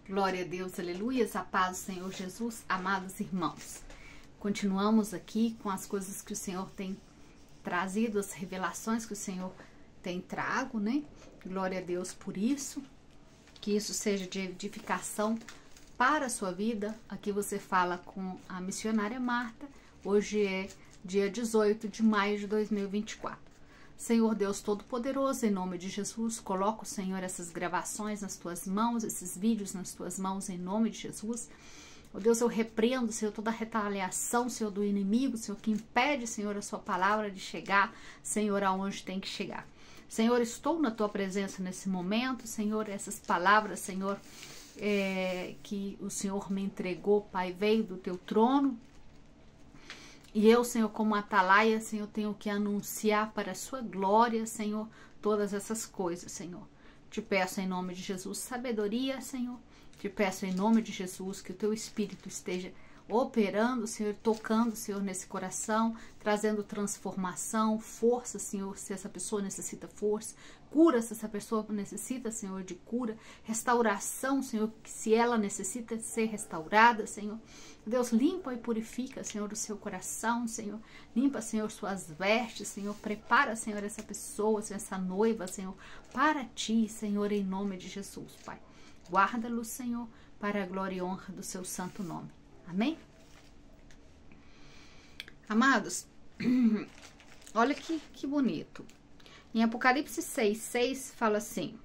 Glória a Deus, aleluias, a paz do Senhor Jesus, amados irmãos. Continuamos aqui com as coisas que o Senhor tem trazido, as revelações que o Senhor tem trago, né? Glória a Deus por isso, que isso seja de edificação para a sua vida. Aqui você fala com a missionária Marta. Hoje é dia 18 de maio de 2024. Senhor Deus Todo-Poderoso, em nome de Jesus, coloca, Senhor, essas gravações nas tuas mãos, esses vídeos nas tuas mãos, em nome de Jesus. Oh Deus, eu repreendo, Senhor, toda a retaliação, Senhor, do inimigo, Senhor, que impede, Senhor, a sua palavra de chegar, Senhor, aonde tem que chegar. Senhor, estou na tua presença nesse momento, Senhor, essas palavras, Senhor, que o Senhor me entregou, Pai, veio do teu trono. E eu, Senhor, como atalaia, Senhor, tenho que anunciar para a sua glória, Senhor, todas essas coisas, Senhor. Te peço em nome de Jesus sabedoria, Senhor. Te peço em nome de Jesus que o teu Espírito esteja operando, Senhor, tocando, Senhor, nesse coração, trazendo transformação, força, Senhor, se essa pessoa necessita força, cura se essa pessoa necessita, Senhor, de cura, restauração, Senhor, se ela necessita ser restaurada, Senhor. Deus, limpa e purifica, Senhor, o seu coração, Senhor. Limpa, Senhor, suas vestes, Senhor. Prepara, Senhor, essa pessoa, Senhor, essa noiva, Senhor, para ti, Senhor, em nome de Jesus, Pai. Guarda-lo, Senhor, para a glória e honra do seu santo nome. Amém? Amados, olha que bonito. Em Apocalipse 6:6 fala assim.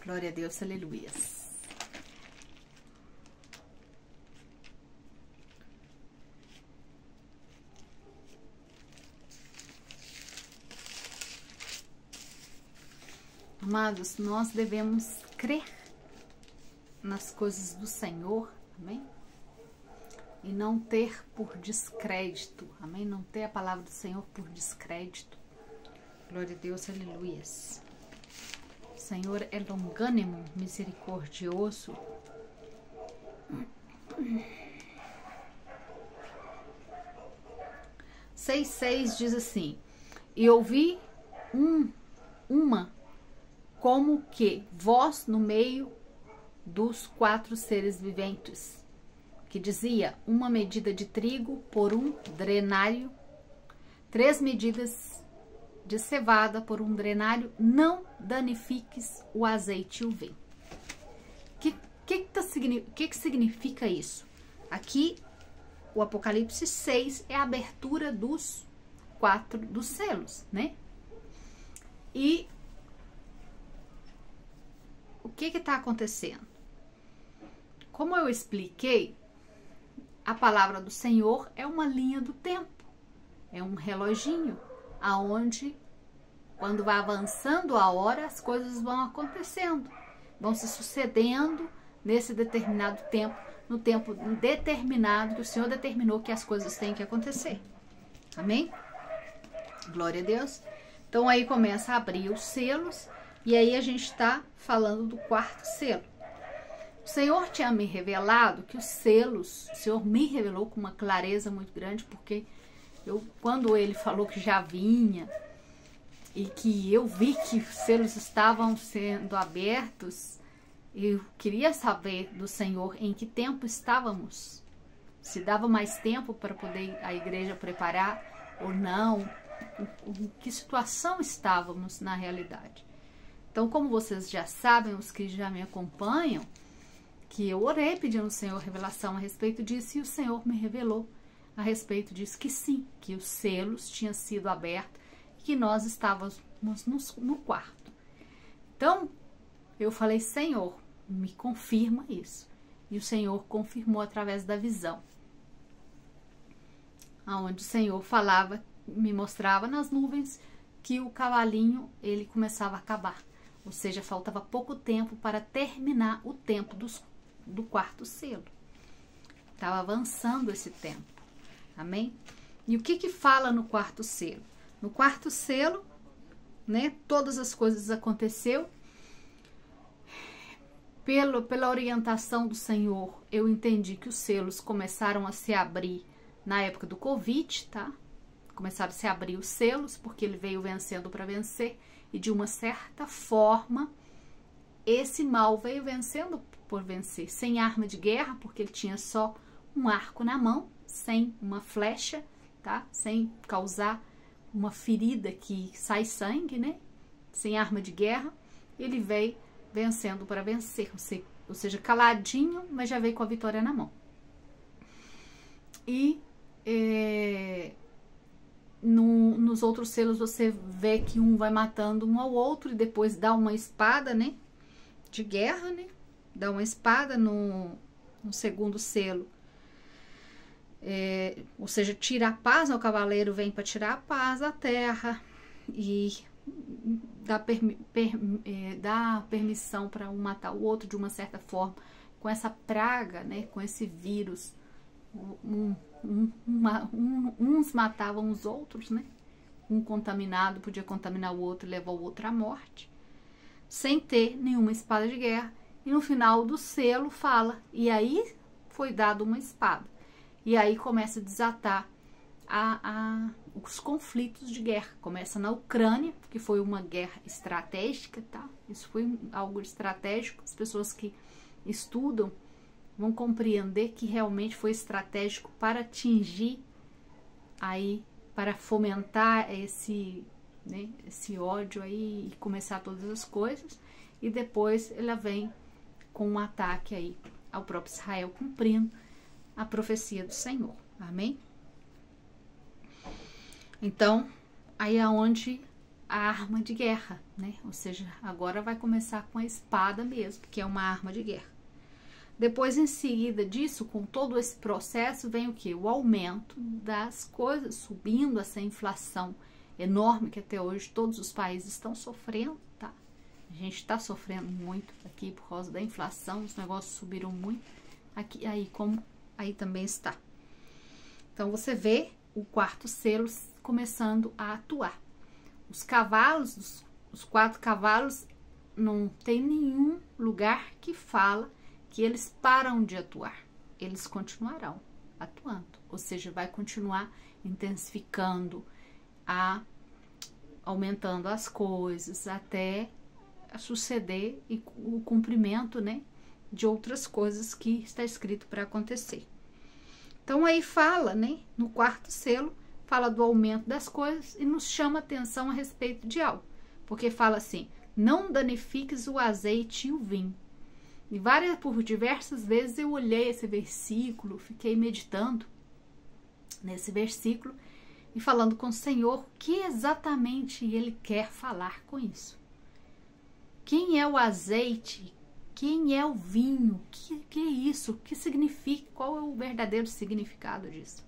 Glória a Deus, aleluias. Amados, nós devemos crer nas coisas do Senhor, amém? E não ter por descrédito, amém? Não ter a palavra do Senhor por descrédito. Glória a Deus, aleluias. O Senhor é longânimo, misericordioso. 6:6 diz assim: e ouvi uma como que voz no meio dos 4 seres viventes, que dizia: uma medida de trigo por um drenário, 3 medidas de cevada por um drenário, não danifiques o azeite e o vinho. Que significa isso? Aqui, o Apocalipse 6 é a abertura dos 4 dos selos, né? E o que está acontecendo? Como eu expliquei, a palavra do Senhor é uma linha do tempo, é um reloginho, aonde, quando vai avançando a hora, as coisas vão acontecendo, vão se sucedendo nesse determinado tempo, no tempo determinado que o Senhor determinou que as coisas têm que acontecer. Amém? Glória a Deus. Então aí começa a abrir os selos, e aí a gente está falando do 4º selo. O Senhor tinha me revelado que os selos, o Senhor me revelou com uma clareza muito grande, porque quando ele falou que já vinha, e que eu vi que os selos estavam sendo abertos, eu queria saber do Senhor em que tempo estávamos, se dava mais tempo para poder a igreja preparar ou não, em que situação estávamos na realidade. Então, como vocês já sabem, os que já me acompanham, que eu orei pedindo ao Senhor revelação a respeito disso, e o Senhor me revelou a respeito disso, que sim, que os selos tinham sido abertos e que nós estávamos no quarto. Então, eu falei: Senhor, me confirma isso. E o Senhor confirmou através da visão, aonde o Senhor falava, me mostrava nas nuvens que o cavalinho, ele começava a acabar. Ou seja, faltava pouco tempo para terminar o tempo do 4º selo. Estava avançando esse tempo. Amém? E o que fala no 4º selo? No 4º selo, né, todas as coisas aconteceu. Pela orientação do Senhor, eu entendi que os selos começaram a se abrir na época do Covid, tá? Começaram a se abrir os selos, porque ele veio vencendo para vencer. E de uma certa forma, esse mal veio vencendo por vencer, sem arma de guerra, porque ele tinha só um arco na mão, sem uma flecha, tá? Sem causar uma ferida que sai sangue, né? Sem arma de guerra, ele veio vencendo para vencer, ou seja, caladinho, mas já veio com a vitória na mão. E nos outros selos você vê que um vai matando um ao outro e depois dá uma espada, né? De guerra, né? Dá uma espada no segundo selo. Ou seja, tira a paz, né? O cavaleiro vem para tirar a paz da terra e dá permissão para um matar o outro de uma certa forma, com essa praga, né? Com esse vírus. Uns matavam os outros, né? Um contaminado podia contaminar o outro e levar o outro à morte, sem ter nenhuma espada de guerra. E no final do selo fala, e aí foi dado uma espada. E aí começa a desatar os conflitos de guerra. Começa na Ucrânia, que foi uma guerra estratégica, tá? Isso foi algo estratégico. As pessoas que estudam vão compreender que realmente foi estratégico para atingir aí, para fomentar esse ódio aí e começar todas as coisas. E depois ela vem com um ataque aí ao próprio Israel, cumprindo a profecia do Senhor. Amém? Então, aí é onde a arma de guerra, né? Ou seja, agora vai começar com a espada mesmo, que é uma arma de guerra. Depois, em seguida disso, com todo esse processo, vem o quê? O aumento das coisas, subindo essa inflação enorme que até hoje todos os países estão sofrendo, tá? A gente está sofrendo muito aqui por causa da inflação, os negócios subiram muito. Aqui, aí também está. Então, você vê o quarto selo começando a atuar. Os cavalos, os 4 cavalos, não tem nenhum lugar que fala que eles param de atuar. Eles continuarão atuando. Ou seja, vai continuar intensificando, aumentando as coisas, até suceder e o cumprimento, né, de outras coisas que está escrito para acontecer. Então aí fala, né, no quarto selo, fala do aumento das coisas e nos chama atenção a respeito de algo. Porque fala assim, não danifiques o azeite e o vinho. E por diversas vezes eu olhei esse versículo, fiquei meditando nesse versículo e falando com o Senhor o que exatamente Ele quer falar com isso. Quem é o azeite? Quem é o vinho? Que é isso? O que significa? Qual é o verdadeiro significado disso?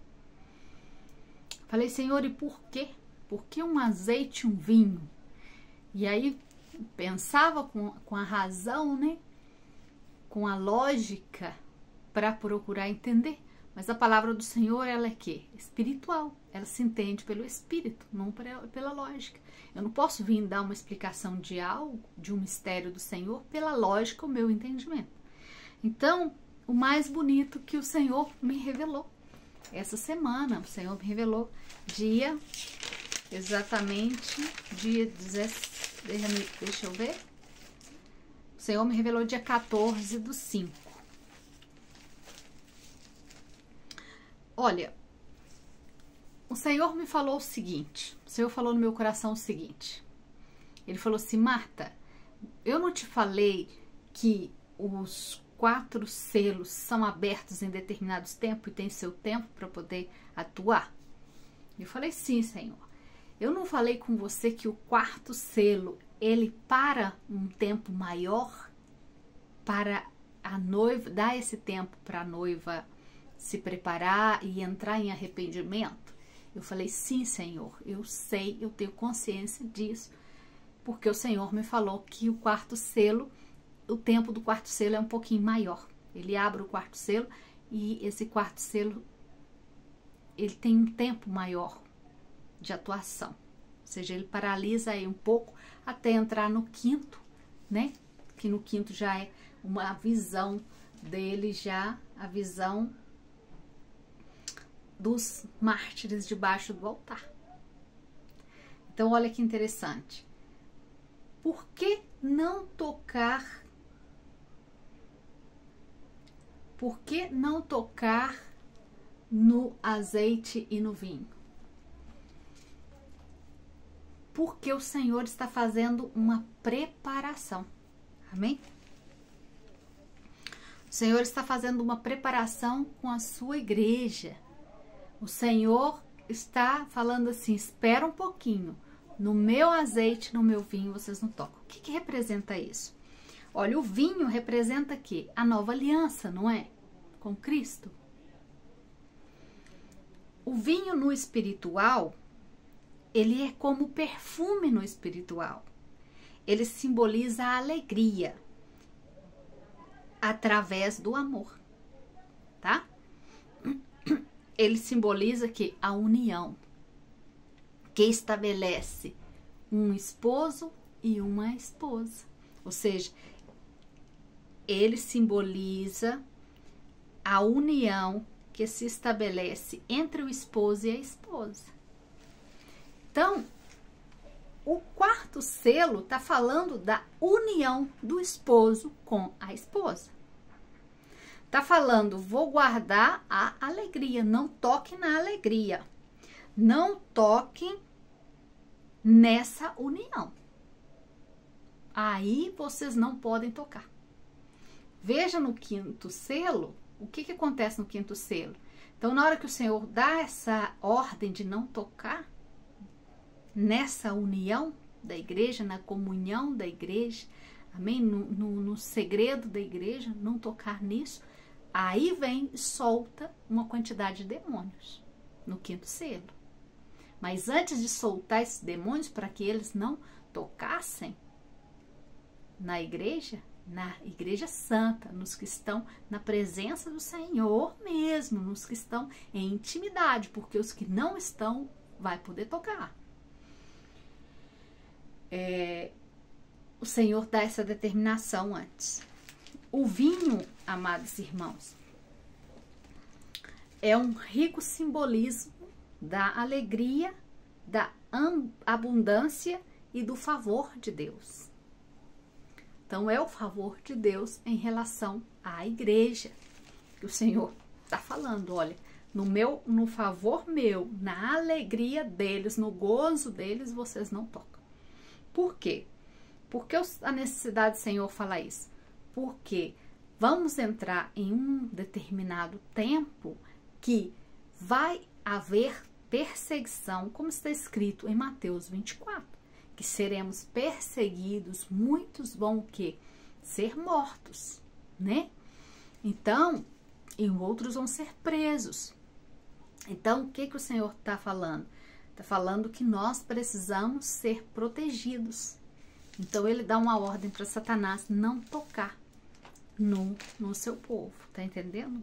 Falei, Senhor, e por quê? Por que um azeite e um vinho? E aí pensava com a razão, né? Com a lógica para procurar entender. Mas a palavra do Senhor, ela é quê? Espiritual. Ela se entende pelo Espírito, não pela lógica. Eu não posso vir dar uma explicação de algo, de um mistério do Senhor, pela lógica, o meu entendimento. Então, o mais bonito que o Senhor me revelou essa semana, o Senhor me revelou exatamente dia 17, deixa eu ver. O Senhor me revelou dia 14/5. Olha, o Senhor me falou o seguinte, o Senhor falou no meu coração o seguinte, Ele falou assim, Marta, eu não te falei que os 4 selos são abertos em determinados tempos e tem seu tempo para poder atuar? Eu falei, sim, Senhor. Eu não falei com você que o 4º selo, ele para um tempo maior para a noiva, dar esse tempo para a noiva se preparar e entrar em arrependimento? Eu falei, sim, Senhor, eu sei, eu tenho consciência disso, porque o Senhor me falou que o 4º selo, o tempo do 4º selo é um pouquinho maior. Ele abre o 4º selo e esse 4º selo, ele tem um tempo maior de atuação. Ou seja, ele paralisa aí um pouco até entrar no 5º, né? Que no 5º já é uma visão dele, já a visão dos mártires debaixo do altar. Então, olha que interessante. Por que não tocar que não tocar no azeite e no vinho? Porque o Senhor está fazendo uma preparação. Amém? O Senhor está fazendo uma preparação com a sua igreja. O Senhor está falando assim, espera um pouquinho. No meu azeite, no meu vinho, vocês não tocam. O que representa isso? Olha, o vinho representa aqui a nova aliança, não é? Com Cristo. O vinho no espiritual, ele é como perfume no espiritual. Ele simboliza a alegria através do amor, tá? Ele simboliza que a união que estabelece um esposo e uma esposa. Ou seja, ele simboliza a união que se estabelece entre o esposo e a esposa. Então, o quarto selo está falando da união do esposo com a esposa. Está falando, vou guardar a alegria, não toque na alegria. Não toquem nessa união. Aí vocês não podem tocar. Veja no quinto selo, o que acontece no quinto selo. Então, na hora que o Senhor dá essa ordem de não tocar, nessa união da igreja, na comunhão da igreja, amém? No segredo da igreja, não tocar nisso, aí vem e solta uma quantidade de demônios no quinto selo. Mas antes de soltar esses demônios, para que eles não tocassem na igreja santa, nos que estão na presença do Senhor mesmo, nos que estão em intimidade, porque os que não estão, vai poder tocar. O Senhor dá essa determinação antes. O vinho, amados irmãos, é um rico simbolismo da alegria, da abundância e do favor de Deus. Então, é o favor de Deus em relação à igreja que o Senhor está falando. Olha, no favor meu, na alegria deles, no gozo deles, vocês não tocam. Por quê? Porque a necessidade do Senhor fala isso? Porque vamos entrar em um determinado tempo que vai haver perseguição, como está escrito em Mateus 24, que seremos perseguidos, muitos vão o quê? Ser mortos, né? Então, e outros vão ser presos. Então, o que o Senhor está falando? Está falando que nós precisamos ser protegidos. Então, ele dá uma ordem para Satanás não tocar no seu povo, tá entendendo?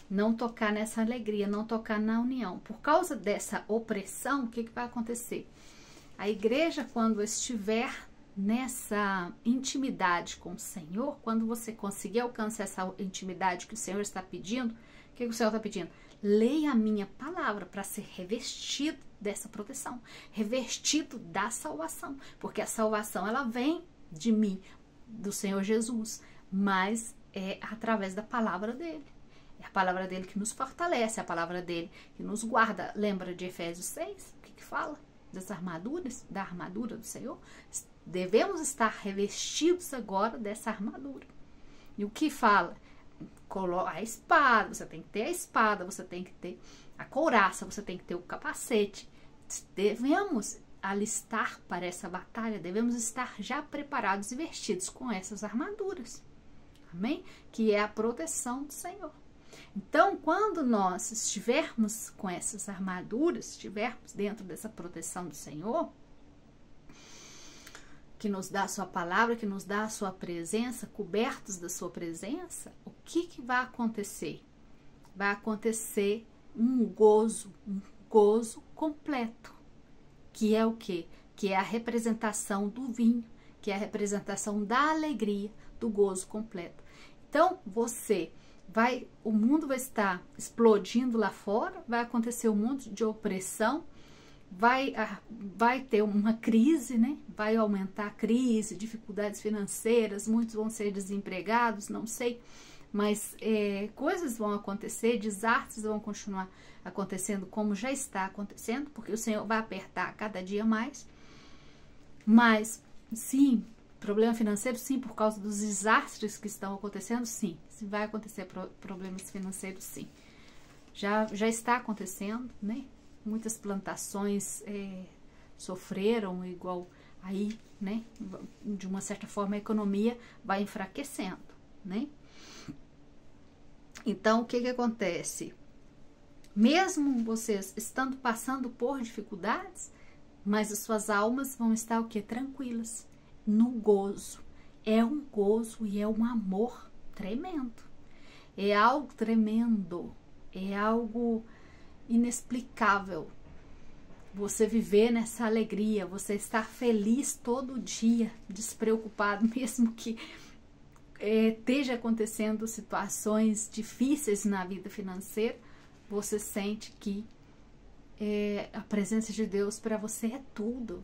Não tocar nessa alegria, não tocar na união. Por causa dessa opressão, o que vai acontecer? A igreja, quando estiver nessa intimidade com o Senhor, quando você conseguir alcançar essa intimidade que o Senhor está pedindo, o que o Senhor está pedindo? Leia a minha palavra para ser revestido dessa proteção, revestido da salvação, porque a salvação ela vem de mim, do Senhor Jesus, mas é através da palavra dele. É a palavra dele que nos fortalece, é a palavra dele que nos guarda. Lembra de Efésios 6? O que fala? Das armaduras, da armadura do Senhor. Devemos estar revestidos agora dessa armadura. E o que fala? A espada, você tem que ter a espada, você tem que ter a couraça, você tem que ter o capacete. Devemos alistar para essa batalha, devemos estar já preparados e vestidos com essas armaduras. Amém? Que é a proteção do Senhor. Então, quando nós estivermos com essas armaduras, estivermos dentro dessa proteção do Senhor, que nos dá a sua palavra, que nos dá a sua presença, cobertos da sua presença, o que vai acontecer? Vai acontecer um gozo completo, que é o quê? Que é a representação do vinho, que é a representação da alegria, do gozo completo. Então, o mundo vai estar explodindo lá fora, vai acontecer um monte de opressão, vai ter uma crise, né? Vai aumentar a crise, dificuldades financeiras, muitos vão ser desempregados, não sei. mas coisas vão acontecer, desastres vão continuar acontecendo como já está acontecendo, porque o Senhor vai apertar cada dia mais. Mas, sim, problema financeiro, sim, por causa dos desastres que estão acontecendo, sim. Se vai acontecer problemas financeiros, sim. Já está acontecendo, né? Muitas plantações sofreram igual aí, né? De uma certa forma a economia vai enfraquecendo, né? Então, o que que acontece? Mesmo vocês estando passando por dificuldades, mas as suas almas vão estar o quê? Tranquilas, no gozo. É um gozo e é um amor tremendo. É algo tremendo, é algo inexplicável. Você viver nessa alegria, você estar feliz todo dia, despreocupado, mesmo que esteja acontecendo situações difíceis na vida financeira, você sente que a presença de Deus para você é tudo,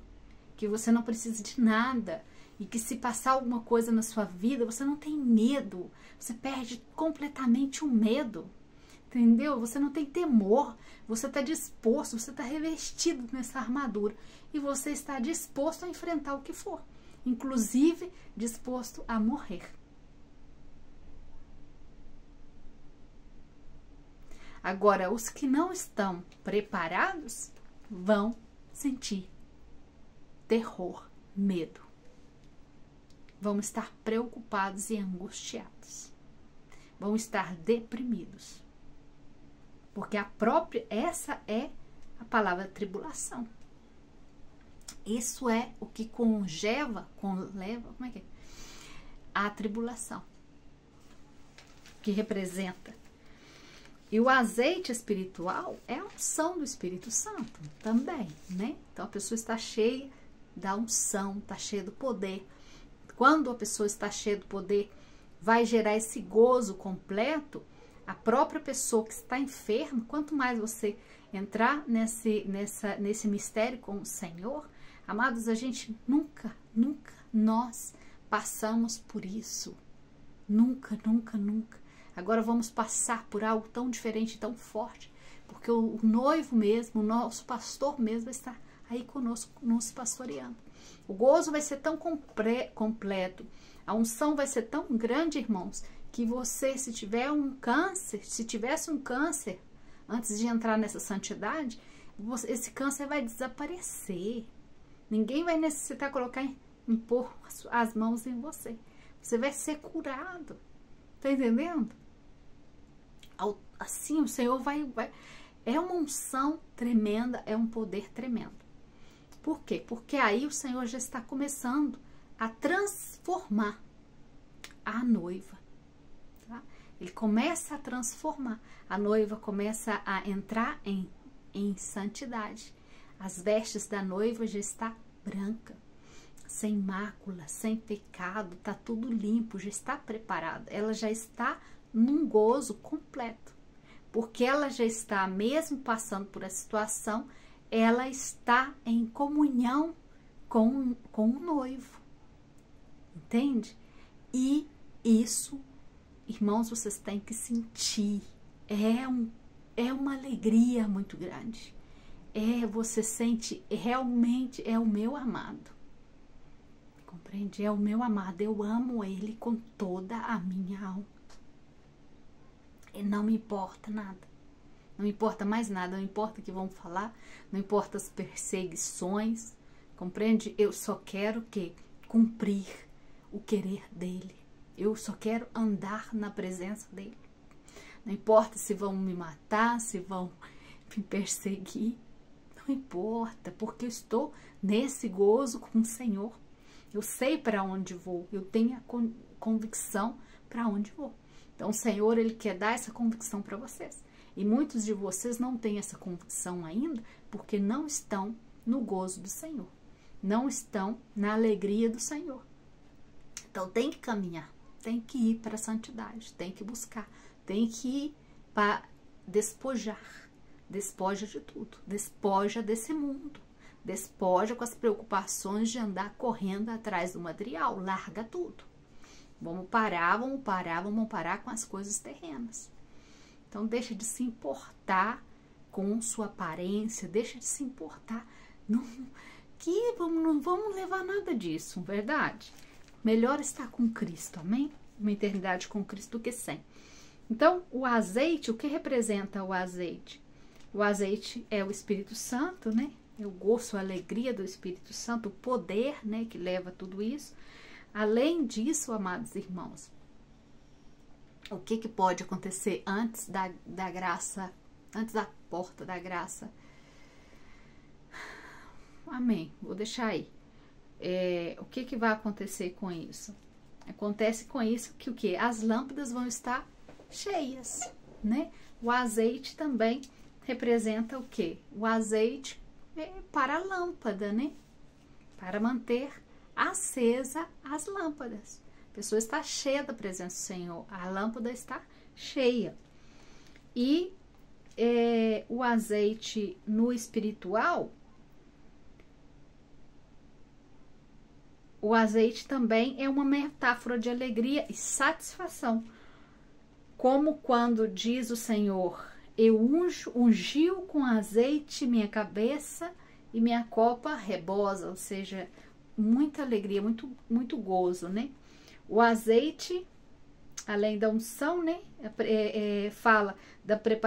que você não precisa de nada, e que se passar alguma coisa na sua vida, você não tem medo, você perde completamente o medo, entendeu? Você não tem temor, você está disposto, você está revestido nessa armadura, e você está disposto a enfrentar o que for, inclusive disposto a morrer. Agora, os que não estão preparados vão sentir terror, medo. Vão estar preocupados e angustiados. Vão estar deprimidos. Porque essa é a palavra tribulação. Isso é o que conleva, como é que é? A tribulação. Que representa. E o azeite espiritual é a unção do Espírito Santo também, né? Então a pessoa está cheia da unção, está cheia do poder. Quando a pessoa está cheia do poder, vai gerar esse gozo completo. A própria pessoa que está enferma, quanto mais você entrar nesse mistério com o Senhor, amados, a gente nunca nós passamos por isso. Nunca. Agora vamos passar por algo tão diferente, tão forte, porque o noivo mesmo, o nosso pastor mesmo está aí conosco, nos pastoreando. O gozo vai ser tão completo, a unção vai ser tão grande, irmãos, que você, se tivesse um câncer, antes de entrar nessa santidade, esse câncer vai desaparecer. Ninguém vai necessitar impor as mãos em você. Você vai ser curado. Tá entendendo? Assim, o Senhor vai... É uma unção tremenda, é um poder tremendo. Por quê? Porque aí o Senhor já está começando a transformar a noiva. Tá? Ele começa a transformar. A noiva começa a entrar em santidade. As vestes da noiva já está branca, sem mácula, sem pecado, tá tudo limpo, já está preparada. Ela já está num gozo completo, porque ela já está, mesmo passando por essa situação, ela está em comunhão com o noivo, entende? E isso, irmãos, vocês têm que sentir, é uma alegria muito grande, você sente, realmente é o meu amado, compreende? É o meu amado, eu amo ele com toda a minha alma. E não me importa nada. Não importa mais nada, não importa o que vão falar, não importa as perseguições, compreende? Eu só quero cumprir o querer dele. Eu só quero andar na presença dele. Não importa se vão me matar, se vão me perseguir, não importa, porque eu estou nesse gozo com o Senhor. Eu sei para onde vou, eu tenho a convicção para onde vou. Então, o Senhor, Ele quer dar essa convicção para vocês. E muitos de vocês não têm essa convicção ainda, porque não estão no gozo do Senhor. Não estão na alegria do Senhor. Então, tem que caminhar, tem que ir para a santidade, tem que buscar, tem que ir para despojar. Despoja de tudo, despoja desse mundo. Despoja com as preocupações de andar correndo atrás do material, larga tudo. Vamos parar com as coisas terrenas. Então, deixa de se importar com sua aparência, deixa de se importar. Não vamos levar nada disso, verdade? Melhor estar com Cristo, amém? Uma eternidade com Cristo do que sem. Então, o azeite, o que representa o azeite? O azeite é o Espírito Santo, né? É o gosto, a alegria do Espírito Santo, o poder, né, que leva tudo isso. Além disso, amados irmãos, o que pode acontecer antes da graça, antes da porta da graça? Amém. Vou deixar aí. O que vai acontecer com isso? Acontece com isso que o quê? As lâmpadas vão estar cheias, né? O azeite também representa o quê? O azeite é para a lâmpada, né? Para manter acesa as lâmpadas. A pessoa está cheia da presença do Senhor. A lâmpada está cheia. E o azeite no espiritual, o azeite também é uma metáfora de alegria e satisfação. Como quando diz o Senhor, eu ungiu com azeite minha cabeça e minha copa rebosa, ou seja, muita alegria, muito gozo, né? O azeite, além da unção, né? Fala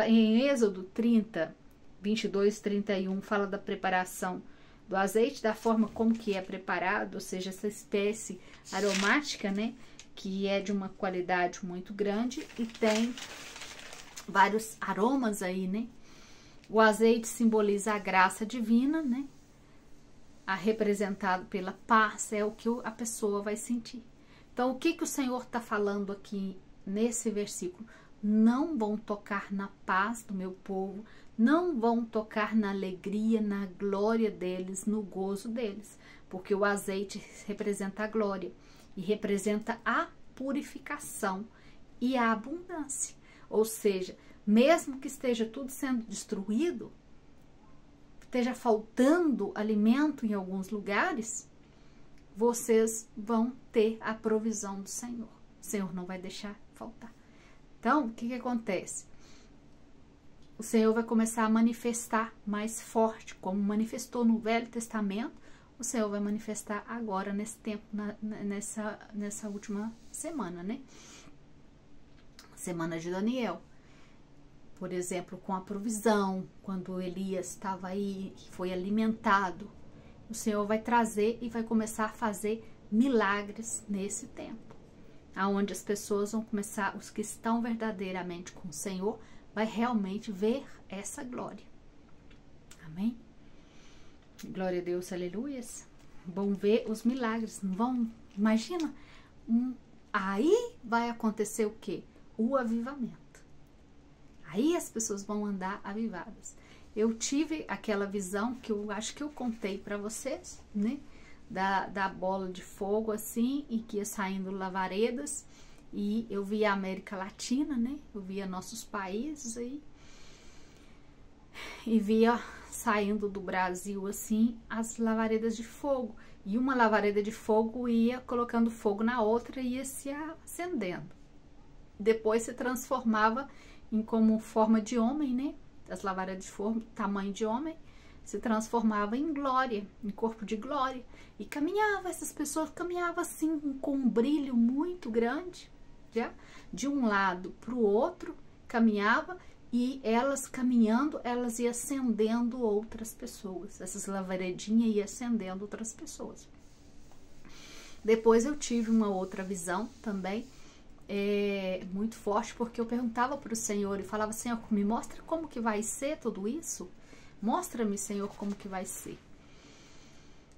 em Êxodo 30, 22, 31, fala da preparação do azeite, da forma como que é preparado, ou seja, essa espécie aromática, né? Que é de uma qualidade muito grande e tem vários aromas aí, né? O azeite simboliza a graça divina, né? Representado pela paz, é o que a pessoa vai sentir. Então, o que o Senhor está falando aqui nesse versículo? Não vão tocar na paz do meu povo, não vão tocar na alegria, na glória deles, no gozo deles, porque o azeite representa a glória e representa a purificação e a abundância. Ou seja, mesmo que esteja tudo sendo destruído, esteja faltando alimento em alguns lugares, vocês vão ter a provisão do Senhor. O Senhor não vai deixar faltar. Então, o que acontece? O Senhor vai começar a manifestar mais forte, como manifestou no Velho Testamento, o Senhor vai manifestar agora, nesse tempo, nessa última semana, né? Semana de Daniel. Por exemplo, com a provisão, quando Elias estava aí, foi alimentado, o Senhor vai trazer e vai começar a fazer milagres nesse tempo. Aonde as pessoas vão começar, os que estão verdadeiramente com o Senhor, vai realmente ver essa glória. Amém? Glória a Deus, aleluias. Vão ver os milagres, não vão? Imagina, aí vai acontecer o quê? O avivamento. Aí as pessoas vão andar avivadas. Eu tive aquela visão que eu acho que eu contei para vocês, né? Da bola de fogo assim, e que ia saindo lavaredas, e eu via a América Latina, né? Eu via nossos países aí, e via saindo do Brasil assim as lavaredas de fogo, e uma lavareda de fogo ia colocando fogo na outra e ia se acendendo. Depois se transformava em como forma de homem, né? As lavaredas de fogo, tamanho de homem, se transformava em glória, em corpo de glória. E caminhava, essas pessoas caminhavam assim, com um brilho muito grande, já? De um lado para o outro, caminhava, e elas caminhando, elas iam acendendo outras pessoas. Essas lavaredinhas iam acendendo outras pessoas. Depois eu tive uma outra visão também, muito forte, porque eu perguntava para o Senhor e falava: Senhor, me mostra como que vai ser tudo isso. Mostra-me, Senhor, como que vai ser.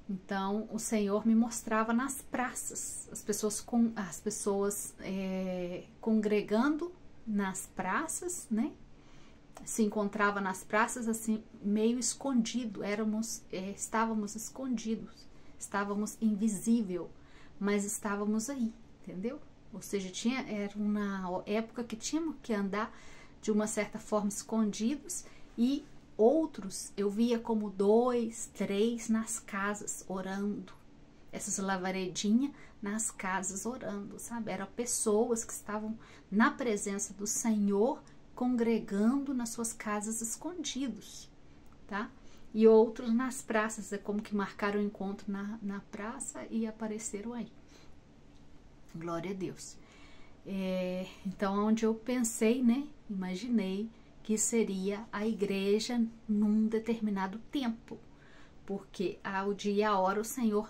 Então, o Senhor me mostrava nas praças, as pessoas congregando nas praças, né? Se encontrava nas praças assim, meio escondido, estávamos escondidos, estávamos invisível, mas estávamos aí, entendeu? Ou seja, era uma época que tínhamos que andar de uma certa forma escondidos, e outros eu via como 2, 3 nas casas orando. essas lavaredinhas nas casas orando, sabe? Eram pessoas que estavam na presença do Senhor, congregando nas suas casas escondidos, tá? E outros nas praças, é como que marcaram o encontro na praça e apareceram aí. Glória a Deus. Então, onde eu pensei, né, imaginei que seria a igreja num determinado tempo, porque ao dia e a hora o Senhor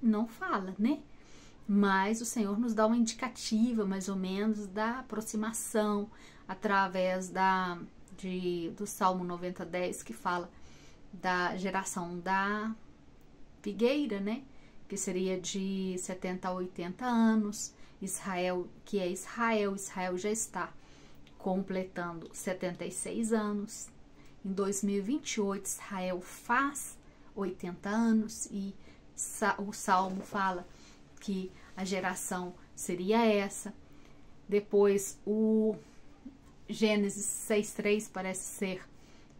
não fala, né? Mas o Senhor nos dá uma indicativa, mais ou menos, da aproximação, através do Salmo 90:10, que fala da geração da figueira, né? Que seria de 70 a 80 anos. Israel já está completando 76 anos. Em 2028, Israel faz 80 anos e o Salmo fala que a geração seria essa. Depois, o Gênesis 6:3 parece ser,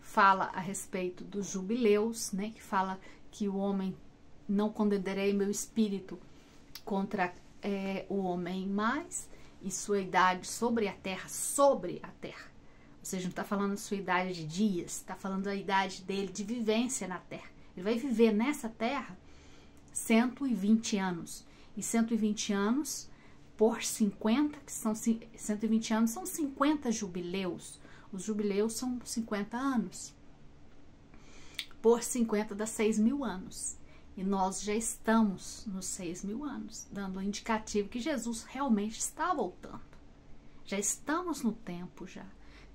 fala a respeito dos jubileus, né? Que fala que o homem, não condenarei meu espírito contra o homem mais, e sua idade sobre a terra. Ou seja, não está falando sua idade de dias, está falando a idade dele de vivência na terra. Ele vai viver nessa terra 120 anos. E 120 anos por 50, que são 120 anos, são 50 jubileus. Os jubileus são 50 anos. Por 50 dá 6.000 anos. E nós já estamos nos 6.000 anos, dando um indicativo que Jesus realmente está voltando. Já estamos no tempo já.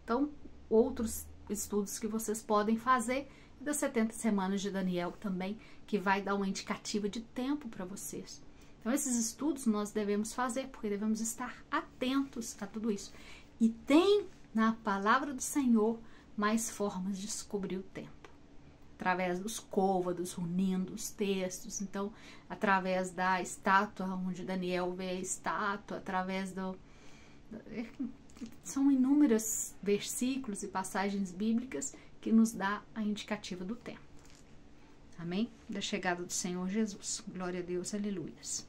Então, outros estudos que vocês podem fazer, das 70 semanas de Daniel também, que vai dar uma indicativa de tempo para vocês. Então, esses estudos nós devemos fazer, porque devemos estar atentos a tudo isso. E tem na palavra do Senhor mais formas de descobrir o tempo. Através dos côvados, runindo os textos, então, através da estátua, onde Daniel vê a estátua, através são inúmeros versículos e passagens bíblicas que nos dá a indicativa do tempo. Amém? Da chegada do Senhor Jesus. Glória a Deus, aleluias.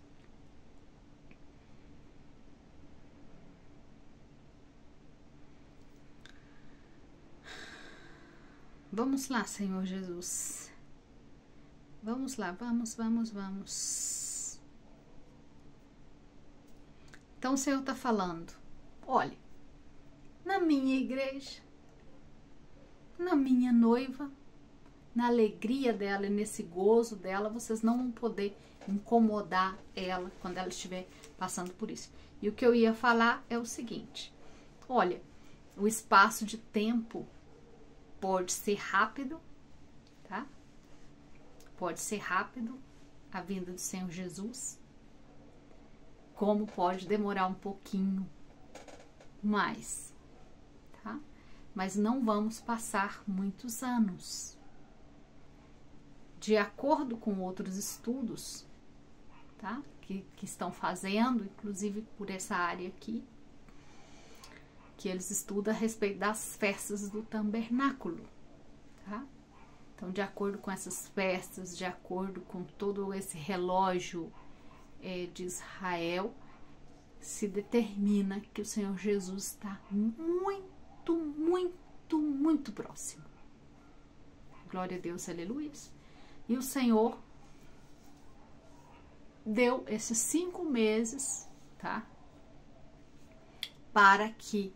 Vamos lá, Senhor Jesus. Vamos lá, vamos. Então o Senhor está falando, olha, na minha igreja, na minha noiva, na alegria dela e nesse gozo dela, vocês não vão poder incomodar ela quando ela estiver passando por isso. E o que eu ia falar é o seguinte, olha, o espaço de tempo pode ser rápido, tá? Pode ser rápido a vinda do Senhor Jesus, como pode demorar um pouquinho mais, tá? Mas não vamos passar muitos anos. De acordo com outros estudos, tá? Que estão fazendo, inclusive por essa área aqui, que eles estudam a respeito das festas do tabernáculo, tá? Então, de acordo com essas festas, de acordo com todo esse relógio de Israel, se determina que o Senhor Jesus está muito próximo. Glória a Deus, aleluia. E o Senhor deu esses 5 meses, tá? Para que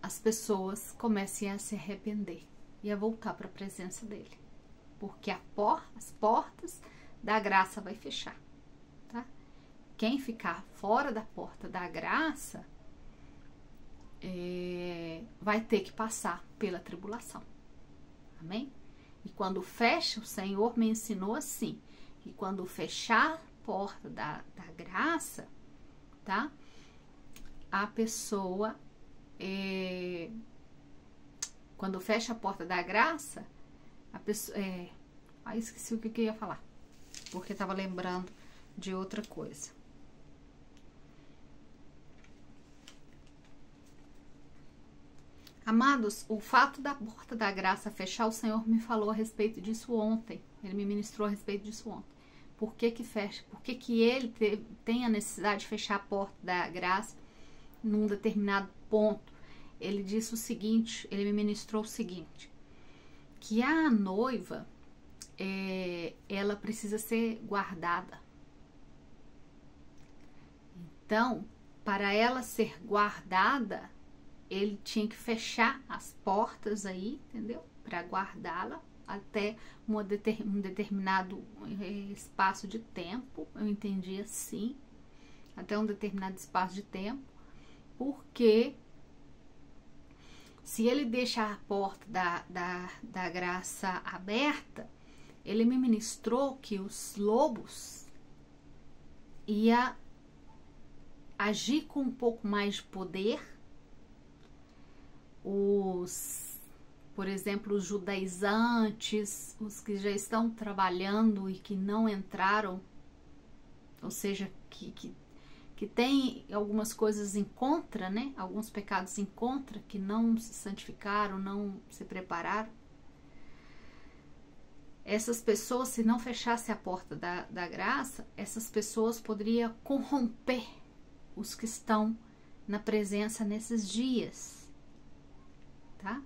as pessoas comecem a se arrepender e a voltar para a presença dele. Porque as portas da graça vai fechar, tá? Quem ficar fora da porta da graça vai ter que passar pela tribulação. Amém? E quando fecha, o Senhor me ensinou assim, que quando fechar a porta da graça, tá? A pessoa, quando fecha a porta da graça, a pessoa, esqueci o que eu ia falar, porque estava lembrando de outra coisa. Amados, o fato da porta da graça fechar, o Senhor me falou a respeito disso ontem, Ele me ministrou a respeito disso ontem. Por que que fecha? Por que que ele tem a necessidade de fechar a porta da graça num determinado ponto? Ele disse o seguinte, ele me ministrou o seguinte, que a noiva, ela precisa ser guardada. Então, para ela ser guardada, ele tinha que fechar as portas aí, entendeu? Para guardá-la até um determinado espaço de tempo, eu entendi assim, até um determinado espaço de tempo, porque se ele deixar a porta da graça aberta, ele me ministrou que os lobos ia agir com um pouco mais de poder. Por exemplo, os judaizantes, os que já estão trabalhando e que não entraram, ou seja, que tem algumas coisas em contra, né? Alguns pecados em contra, que não se santificaram, não se prepararam. Essas pessoas, se não fechasse a porta da graça, essas pessoas poderiam corromper os que estão na presença nesses dias, tá?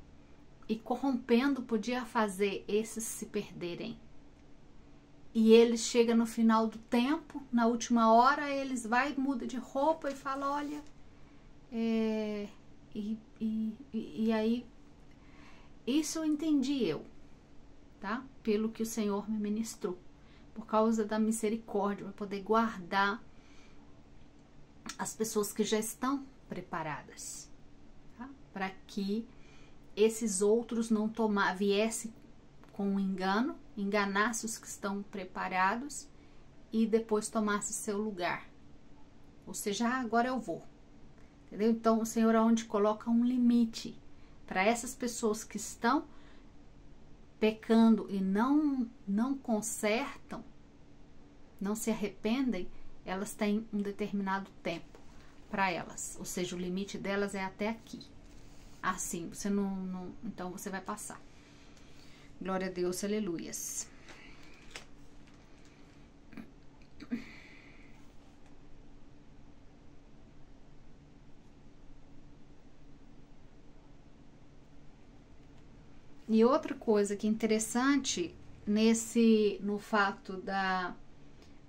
E corrompendo podia fazer esses se perderem. E eles chegam no final do tempo, na última hora, eles vai, muda de roupa e fala, olha, e aí, isso eu entendi eu, tá? Pelo que o Senhor me ministrou, por causa da misericórdia, para poder guardar as pessoas que já estão preparadas, tá? Para que esses outros não viessem com um engano, enganasse os que estão preparados e depois tomasse seu lugar. Ou seja, agora eu vou. Entendeu? Então, o Senhor aonde coloca um limite para essas pessoas que estão pecando e não consertam, não se arrependem, elas têm um determinado tempo para elas. Ou seja, o limite delas é até aqui. Assim, você não então você vai passar. Glória a Deus, aleluias. E outra coisa que é interessante no fato da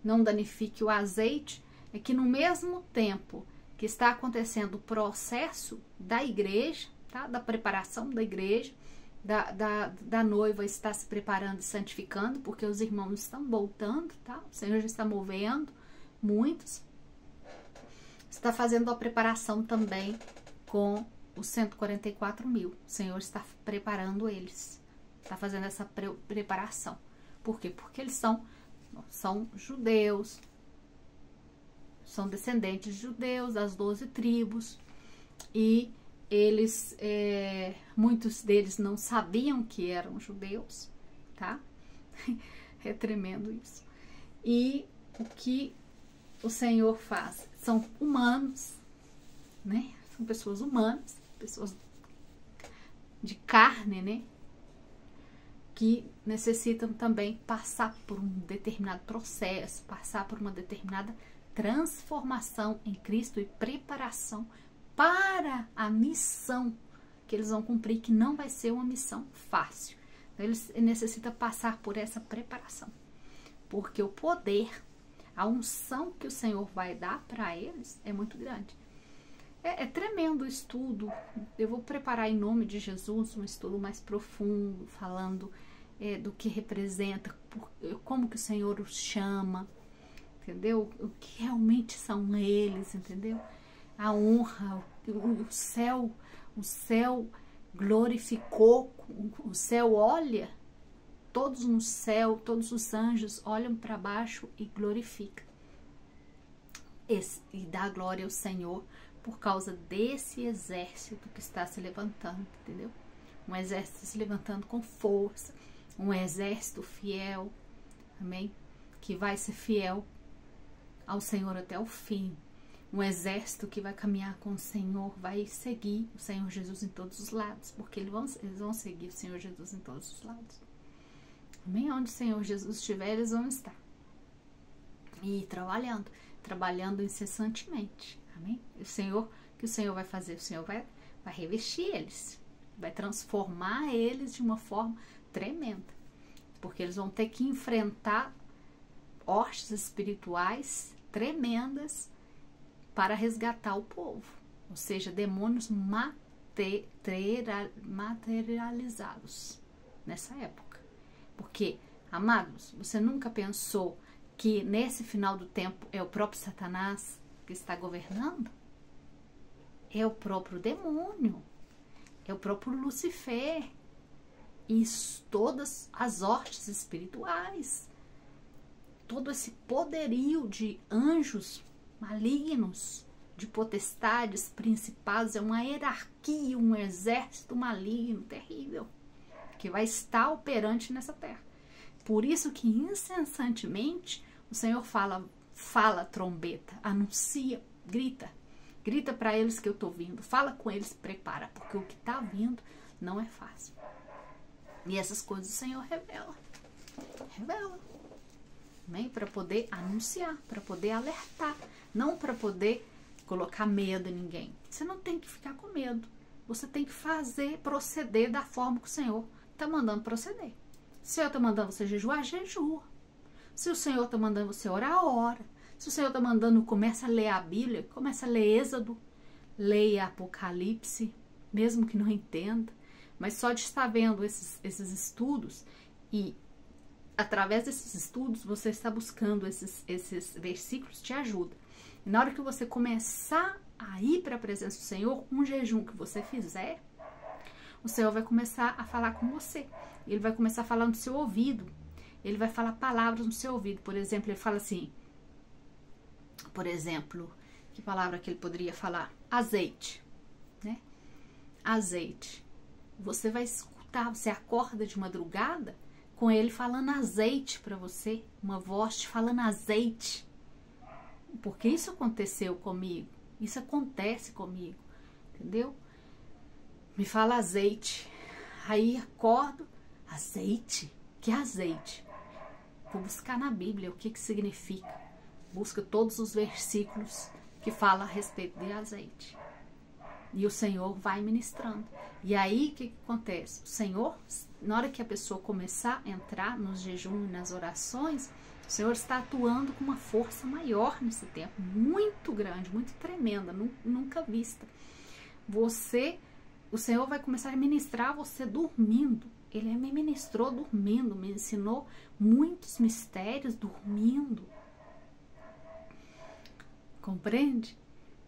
não danifique o azeite, é que no mesmo tempo que está acontecendo o processo da igreja, tá? Da preparação da igreja, da noiva está se preparando e santificando, porque os irmãos estão voltando, tá? O Senhor já está movendo muitos. Está fazendo a preparação também com os 144 mil. O Senhor está preparando eles. Está fazendo essa preparação. Por quê? Porque eles são judeus, são descendentes de judeus, das 12 tribos, e eles, muitos deles não sabiam que eram judeus, tá? É tremendo isso. E o que o Senhor faz? São humanos, né? São pessoas humanas, pessoas de carne, né? Que necessitam também passar por um determinado processo, passar por uma determinada transformação em Cristo e preparação para a missão que eles vão cumprir, que não vai ser uma missão fácil. Então, eles necessitam passar por essa preparação, porque o poder, a unção que o Senhor vai dar para eles é muito grande. É tremendo o estudo. Eu vou preparar em nome de Jesus um estudo mais profundo, falando do que representa, como que o Senhor os chama, entendeu? O que realmente são eles, entendeu? A honra, o céu glorificou, o céu olha, todos no céu, todos os anjos olham para baixo e glorificam. E dá glória ao Senhor por causa desse exército que está se levantando, entendeu? Um exército se levantando com força, um exército fiel, amém? Que vai ser fiel ao Senhor até o fim. Um exército que vai caminhar com o Senhor, vai seguir o Senhor Jesus em todos os lados, porque eles vão seguir o Senhor Jesus em todos os lados. Amém? Onde o Senhor Jesus estiver, eles vão estar. E ir trabalhando incessantemente. Amém? O que o Senhor vai fazer? O Senhor vai revestir eles, vai transformar eles de uma forma tremenda, porque eles vão ter que enfrentar hostes espirituais tremendas para resgatar o povo, ou seja, demônios materializados nessa época. Porque, amados, você nunca pensou que nesse final do tempo é o próprio Satanás que está governando? É o próprio demônio, é o próprio Lucifer e todas as hostes espirituais, todo esse poderio de anjos malignos, de potestades, principados, é uma hierarquia, um exército maligno, terrível, que vai estar operante nessa terra. Por isso que incessantemente o Senhor fala trombeta, anuncia, grita para eles que eu estou vindo, fala com eles, prepara, porque o que está vindo não é fácil. E essas coisas o Senhor revela, amém? Para poder anunciar, para poder alertar, não para poder colocar medo em ninguém. Você não tem que ficar com medo, você tem que proceder da forma que o Senhor está mandando proceder. Se o Senhor está mandando você jejuar, jejua. Se o Senhor está mandando você orar, ora. Se o Senhor está mandando, começa a ler a Bíblia, começa a ler Êxodo, leia Apocalipse, mesmo que não entenda, mas só de estar vendo esses estudos e através desses estudos você está buscando esses versículos, te ajuda. E na hora que você começar a ir para a presença do Senhor, um jejum que você fizer, o Senhor vai começar a falar com você. Ele vai começar a falar no seu ouvido. Ele vai falar palavras no seu ouvido. Por exemplo, ele fala assim, que palavra que ele poderia falar? Azeite, né? Azeite. Você vai escutar, você acorda de madrugada com ele falando azeite para você, uma voz te falando azeite. Porque isso aconteceu comigo, isso acontece comigo, entendeu? Me fala azeite, aí acordo, azeite? Que azeite? Vou buscar na Bíblia o que significa. Busca todos os versículos que falam a respeito de azeite. E o Senhor vai ministrando. E aí, o que acontece? O Senhor, na hora que a pessoa começar a entrar nos jejuns e nas orações, o Senhor está atuando com uma força maior nesse tempo, muito grande, muito tremenda, nunca vista. O Senhor vai começar a ministrar você dormindo. Ele me ministrou dormindo, me ensinou muitos mistérios dormindo. Compreende?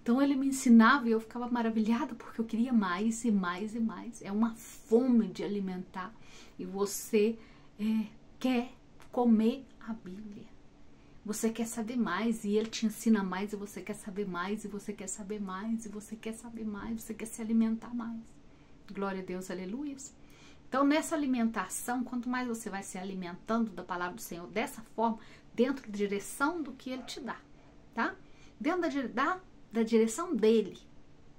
Então ele me ensinava e eu ficava maravilhada porque eu queria mais e mais e mais. É uma fome de alimentar. E você quer comer a Bíblia. Você quer saber mais e ele te ensina mais e você quer saber mais e você quer saber mais e você quer saber mais, você quer se alimentar mais. Glória a Deus, aleluia. Então nessa alimentação, quanto mais você vai se alimentando da palavra do Senhor dessa forma, dentro da direção do que ele te dá, tá? Dentro da direção dele.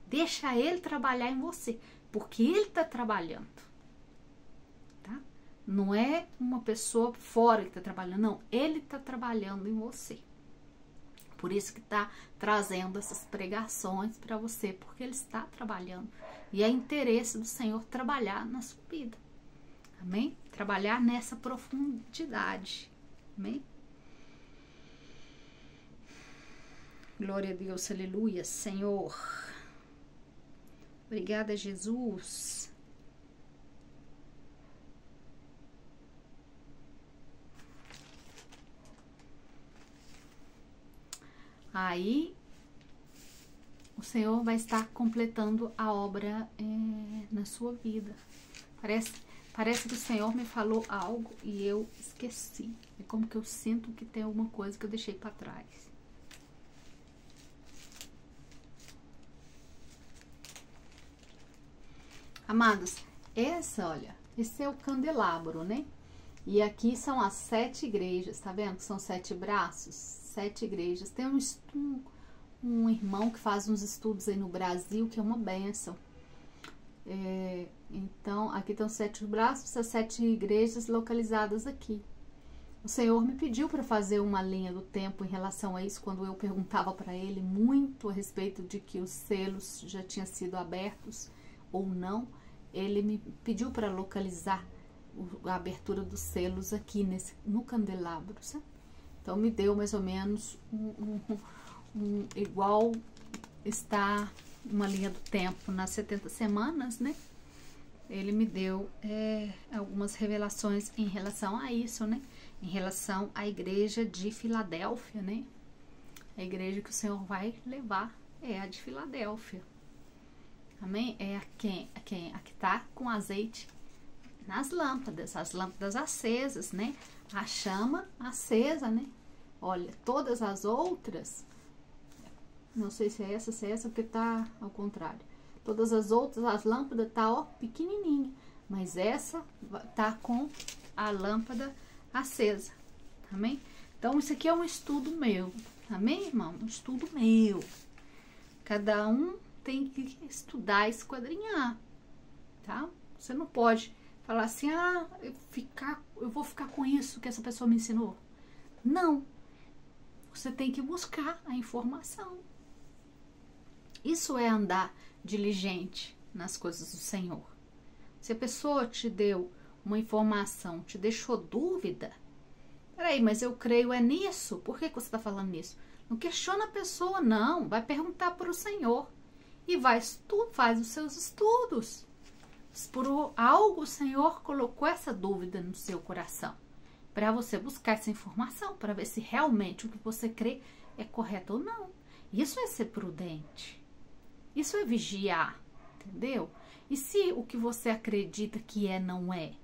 Deixa ele trabalhar em você, porque ele está trabalhando, tá? Não é uma pessoa fora que está trabalhando, não. Ele está trabalhando em você. Por isso que está trazendo essas pregações para você, porque ele está trabalhando. E é interesse do Senhor trabalhar na sua vida. Amém? Trabalhar nessa profundidade. Amém? Glória a Deus, aleluia, Senhor. Obrigada, Jesus. Aí, o Senhor vai estar completando a obra na sua vida. Parece que o Senhor me falou algo e eu esqueci. É como que eu sinto que tem alguma coisa que eu deixei para trás. Amados, esse é o candelabro, né? E aqui são as 7 igrejas, tá vendo? São 7 braços, 7 igrejas. Tem um irmão que faz uns estudos aí no Brasil, que é uma bênção. Então, aqui estão 7 braços, as 7 igrejas localizadas aqui. O Senhor me pediu para fazer uma linha do tempo em relação a isso, quando eu perguntava para Ele muito a respeito de que os selos já tinham sido abertos ou não. Ele me pediu para localizar a abertura dos selos aqui no candelabro, sabe? Então me deu mais ou menos igual está uma linha do tempo nas 70 semanas, né? Ele me deu algumas revelações em relação a isso, né? Em relação à igreja de Filadélfia, né? A igreja que o Senhor vai levar é a de Filadélfia. Amém? É a que tá com azeite nas lâmpadas, as lâmpadas acesas, né? A chama acesa, né? Olha, todas as outras, não sei se é essa, porque tá ao contrário. Todas as outras, as lâmpadas tá, ó, pequenininha, mas essa tá com a lâmpada acesa, amém? Então, isso aqui é um estudo meu, amém, irmão? Um estudo meu. Cada um tem que estudar, esquadrinhar, tá? Você não pode falar assim, eu vou ficar com isso que essa pessoa me ensinou. Não. Você tem que buscar a informação. Isso é andar diligente nas coisas do Senhor. Se a pessoa te deu uma informação, te deixou dúvida, peraí, mas eu creio nisso, por que você está falando nisso? Não questiona a pessoa, não, vai perguntar para o Senhor e faz os seus estudos. Por algo o Senhor colocou essa dúvida no seu coração, para você buscar essa informação, para ver se realmente o que você crê é correto ou não. Isso é ser prudente, isso é vigiar, entendeu? E se o que você acredita que não é?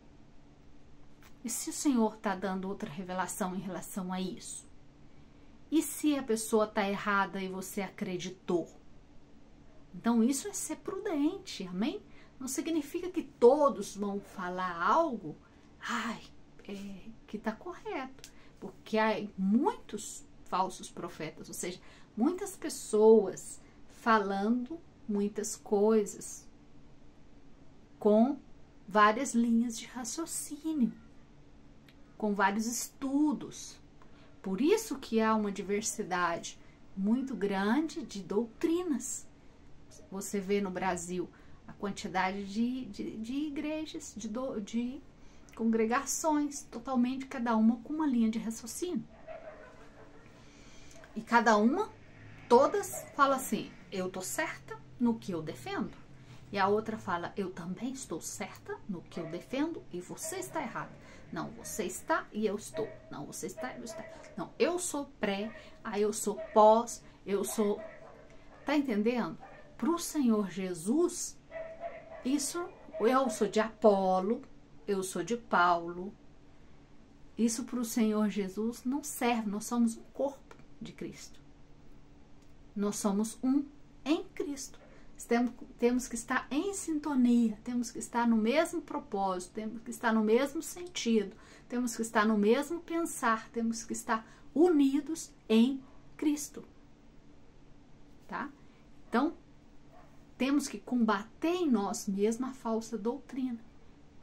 E se o Senhor está dando outra revelação em relação a isso? E se a pessoa está errada e você acreditou? Então, isso é ser prudente, amém? Não significa que todos vão falar algo que está correto. Porque há muitos falsos profetas, ou seja, muitas pessoas falando muitas coisas com várias linhas de raciocínio, com vários estudos. Por isso que há uma diversidade muito grande de doutrinas. Você vê no Brasil a quantidade de igrejas, de congregações, totalmente cada uma com uma linha de raciocínio. E cada uma, todas falam assim, eu tô certa no que eu defendo. E a outra fala, eu também estou certa no que eu defendo e você está errada. Não, você está e eu estou. Não, você está e eu estou. Não, eu sou pré, eu sou pós, eu sou... Tá entendendo? Para o Senhor Jesus, isso, eu sou de Apolo, eu sou de Paulo. Isso para o Senhor Jesus não serve. Nós somos um corpo de Cristo. Nós somos um em Cristo. Temos que estar em sintonia, temos que estar no mesmo propósito, temos que estar no mesmo sentido, temos que estar no mesmo pensar, temos que estar unidos em Cristo, tá? Então, temos que combater em nós mesmos a falsa doutrina.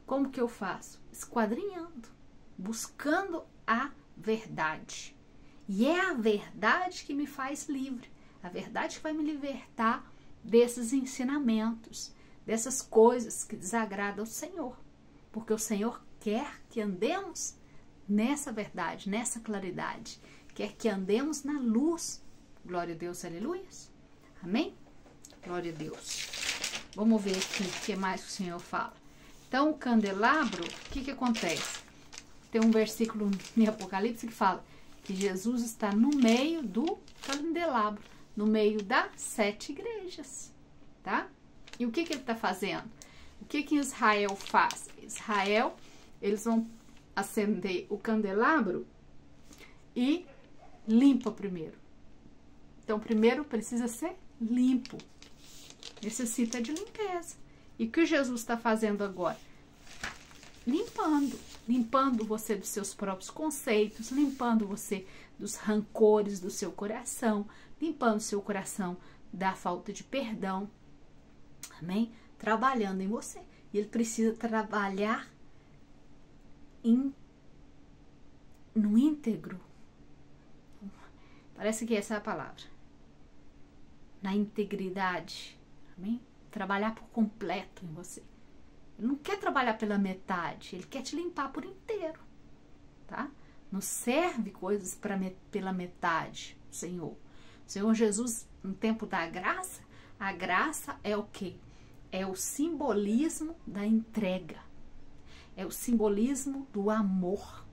Como que eu faço? Esquadrinhando, buscando a verdade. E é a verdade que me faz livre, a verdade que vai me libertar desses ensinamentos, dessas coisas que desagradam ao Senhor. Porque o Senhor quer que andemos nessa verdade, nessa claridade. Quer que andemos na luz. Glória a Deus, aleluia. Amém? Glória a Deus. Vamos ver aqui o que mais o Senhor fala. Então, o candelabro, o que acontece? Tem um versículo em Apocalipse que fala que Jesus está no meio do candelabro, no meio das 7 igrejas, tá? E o que ele está fazendo? O que Israel faz? Israel, eles vão acender o candelabro e limpa primeiro. Então, primeiro precisa ser limpo. Necessita de limpeza. E o que Jesus está fazendo agora? Limpando você dos seus próprios conceitos, limpando você dos rancores do seu coração, limpando seu coração da falta de perdão, amém? Trabalhando em você. E ele precisa trabalhar no íntegro. Parece que essa é a palavra. Na integridade. Amém? Trabalhar por completo em você. Ele não quer trabalhar pela metade, ele quer te limpar por inteiro, tá? Não serve coisas pela metade, Senhor. O Senhor Jesus, no tempo da graça, a graça é o quê? É o simbolismo da entrega. É o simbolismo do amor,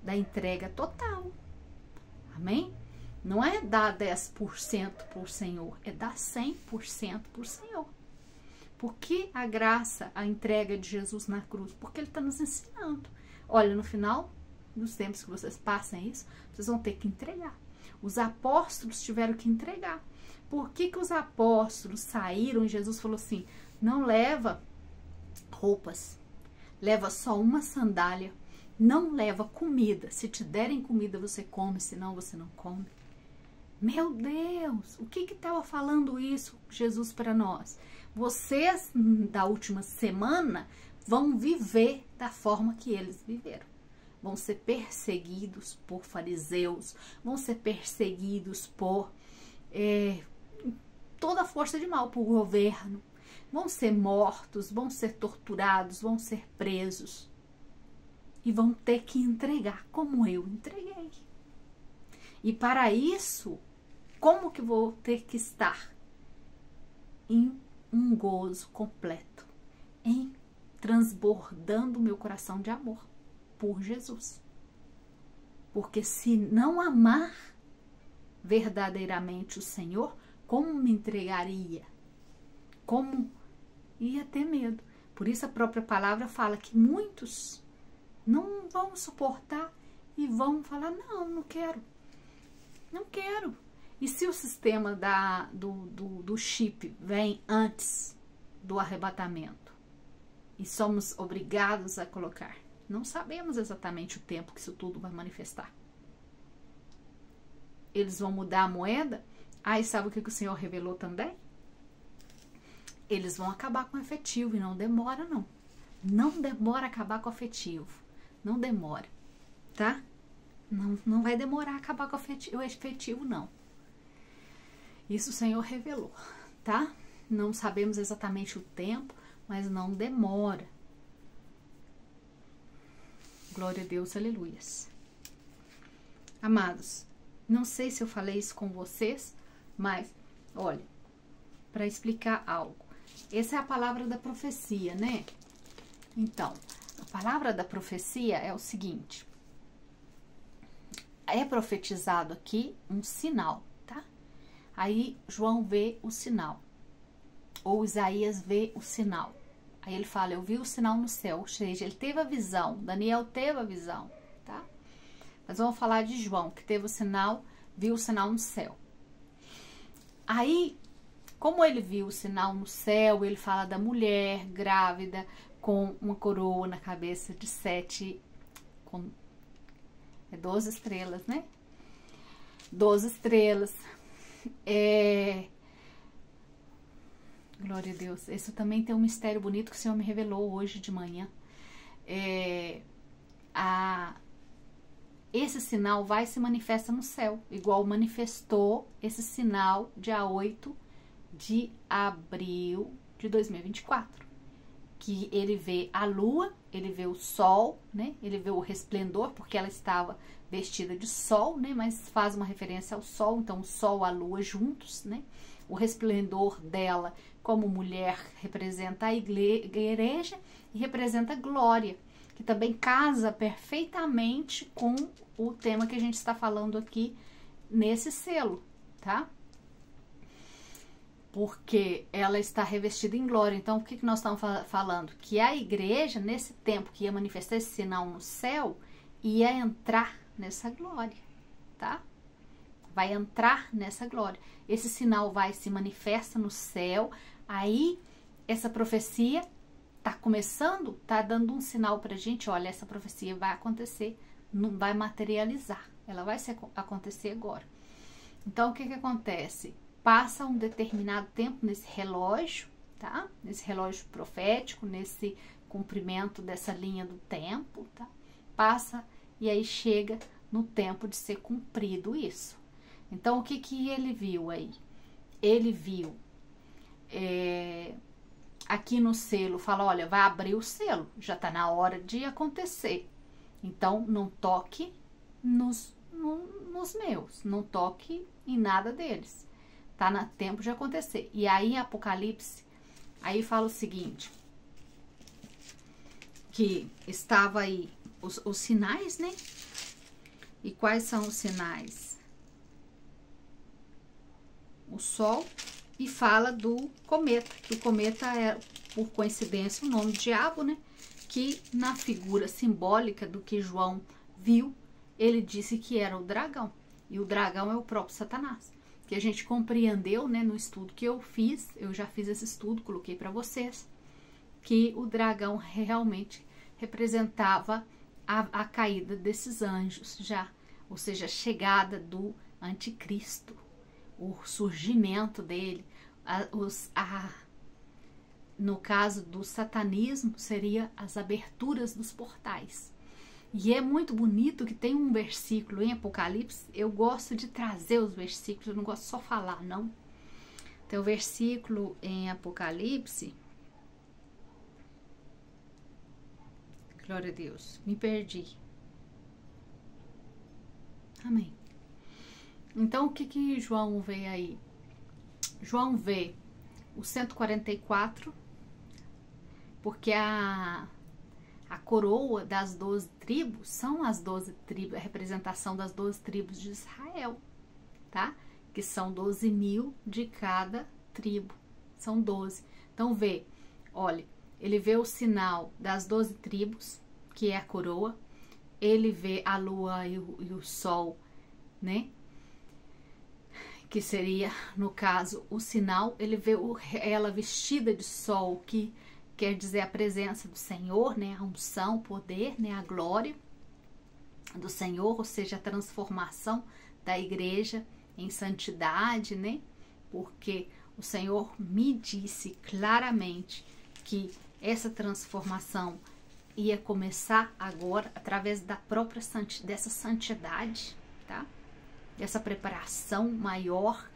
da entrega total. Amém? Não é dar 10% por Senhor, é dar 100% por Senhor. Por que a graça, a entrega de Jesus na cruz? Porque Ele está nos ensinando. Olha, no final dos tempos que vocês passem isso, vocês vão ter que entregar. Os apóstolos tiveram que entregar. Por que que os apóstolos saíram e Jesus falou assim, não leva roupas, leva só uma sandália, não leva comida. Se te derem comida, você come, senão você não come. Meu Deus, o que estava falando isso, Jesus, para nós? Vocês, da última semana, vão viver da forma que eles viveram. Vão ser perseguidos por fariseus, vão ser perseguidos por toda a força de mal, por governo. Vão ser mortos, vão ser torturados, vão ser presos. E vão ter que entregar, como eu entreguei. E para isso, como que vou ter que estar? Em um gozo completo, em transbordando meu coração de amor por Jesus. Porque se não amar verdadeiramente o Senhor, como me entregaria? Como ia ter medo? Por isso a própria palavra fala que muitos não vão suportar e vão falar, não, não quero. Não quero. E se o sistema do chip vem antes do arrebatamento e somos obrigados a colocar? Não sabemos exatamente o tempo que isso tudo vai manifestar. Eles vão mudar a moeda? Aí sabe o que o Senhor revelou também? Eles vão acabar com o efetivo e não demora não. Não demora a acabar com o efetivo. Não demora, tá? Não vai demorar a acabar com o efetivo não. Isso o Senhor revelou, tá? Não sabemos exatamente o tempo, mas não demora. Glória a Deus, aleluias. Amados, não sei se eu falei isso com vocês, mas, olha, para explicar algo. Essa é a palavra da profecia, né? Então, a palavra da profecia é o seguinte. É profetizado aqui um sinal, tá? Aí João vê o sinal, ou Isaías vê o sinal. Aí ele fala, eu vi o sinal no céu, ou seja, ele teve a visão, Daniel teve a visão, tá? Mas vamos falar de João, que teve o sinal, viu o sinal no céu. Aí, como ele viu o sinal no céu, ele fala da mulher grávida com uma coroa na cabeça de 12 estrelas, né? 12 estrelas. Glória a Deus. Esse também tem um mistério bonito que o Senhor me revelou hoje de manhã. Esse sinal vai se manifestar no céu, igual manifestou esse sinal dia 8 de abril de 2024. Que ele vê a lua, ele vê o sol, né? Ele vê o resplendor, porque ela estava vestida de sol, né? Mas faz uma referência ao sol, então o sol e a lua juntos, né? O resplendor dela, como mulher, representa a igreja e representa a glória, que também casa perfeitamente com o tema que a gente está falando aqui nesse selo, tá? Porque ela está revestida em glória. Então, o que nós estamos falando? Que a igreja, nesse tempo que ia manifestar esse sinal no céu, ia entrar nessa glória, tá? Vai entrar nessa glória. Esse sinal vai se manifesta no céu. Aí, essa profecia tá começando, tá dando um sinal pra gente. Olha, essa profecia vai acontecer, não vai materializar. Ela vai acontecer agora. Então, o que que acontece? Passa um determinado tempo nesse relógio, tá? Nesse relógio profético, nesse cumprimento dessa linha do tempo, tá? Passa e aí chega no tempo de ser cumprido isso. Então, o que que ele viu aí? Ele viu aqui no selo, fala, olha, vai abrir o selo, já está na hora de acontecer. Então, não toque nos meus, não toque em nada deles. Tá no tempo de acontecer. E aí, em Apocalipse, aí fala o seguinte, que estava aí os sinais, né? E quais são os sinais? O Sol, e fala do cometa, que o cometa é, por coincidência, o nome do diabo, né? Que na figura simbólica do que João viu, ele disse que era o dragão. E o dragão é o próprio Satanás. Que a gente compreendeu, né, no estudo que eu fiz, eu já fiz esse estudo, coloquei para vocês, que o dragão realmente representava a caída desses anjos já, ou seja, a chegada do anticristo, o surgimento dele, no caso do satanismo, seria as aberturas dos portais. E é muito bonito que tem um versículo em Apocalipse, eu gosto de trazer os versículos, eu não gosto só falar, não. Tem um versículo em Apocalipse, glória a Deus, me perdi. Amém. Então, o que que João vê aí? João vê o 144, porque a coroa das 12 tribos são as 12 tribos, a representação das 12 tribos de Israel, tá? Que são 12 mil de cada tribo, são 12. Então, vê, olha, ele vê o sinal das 12 tribos, que é a coroa, ele vê a lua e o sol, né? Que seria, no caso, o sinal, ele vê ela vestida de sol, que quer dizer a presença do Senhor, né? A unção, o poder, né? A glória do Senhor, ou seja, a transformação da igreja em santidade, né? Porque o Senhor me disse claramente que essa transformação ia começar agora através da própria dessa santidade, tá? Dessa preparação maior,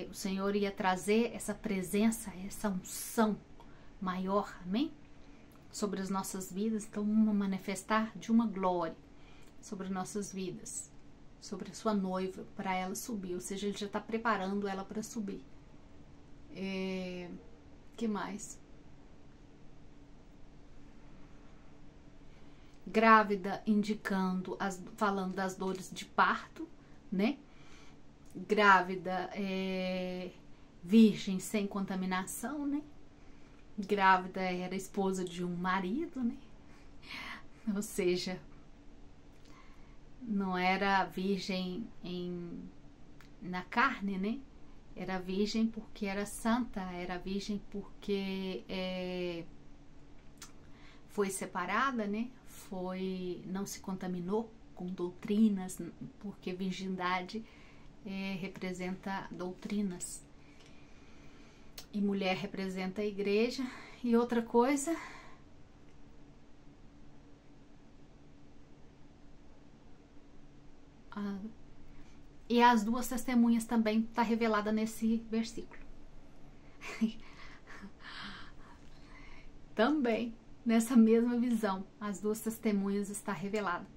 o Senhor ia trazer essa presença, essa unção maior, amém? Sobre as nossas vidas, então vamos manifestar de uma glória sobre nossas vidas, sobre a sua noiva, para ela subir, ou seja, ele já está preparando ela para subir. Que mais? Grávida, indicando, falando das dores de parto, né? Grávida, virgem sem contaminação, né? Grávida era esposa de um marido, né? Ou seja, não era virgem na carne, né? Era virgem porque era santa, era virgem porque foi separada, né? Não se contaminou com doutrinas, porque virgindade representa doutrinas. E mulher representa a igreja. E outra coisa, e as duas testemunhas também está revelada nesse versículo. Também, nessa mesma visão, as duas testemunhas está revelada.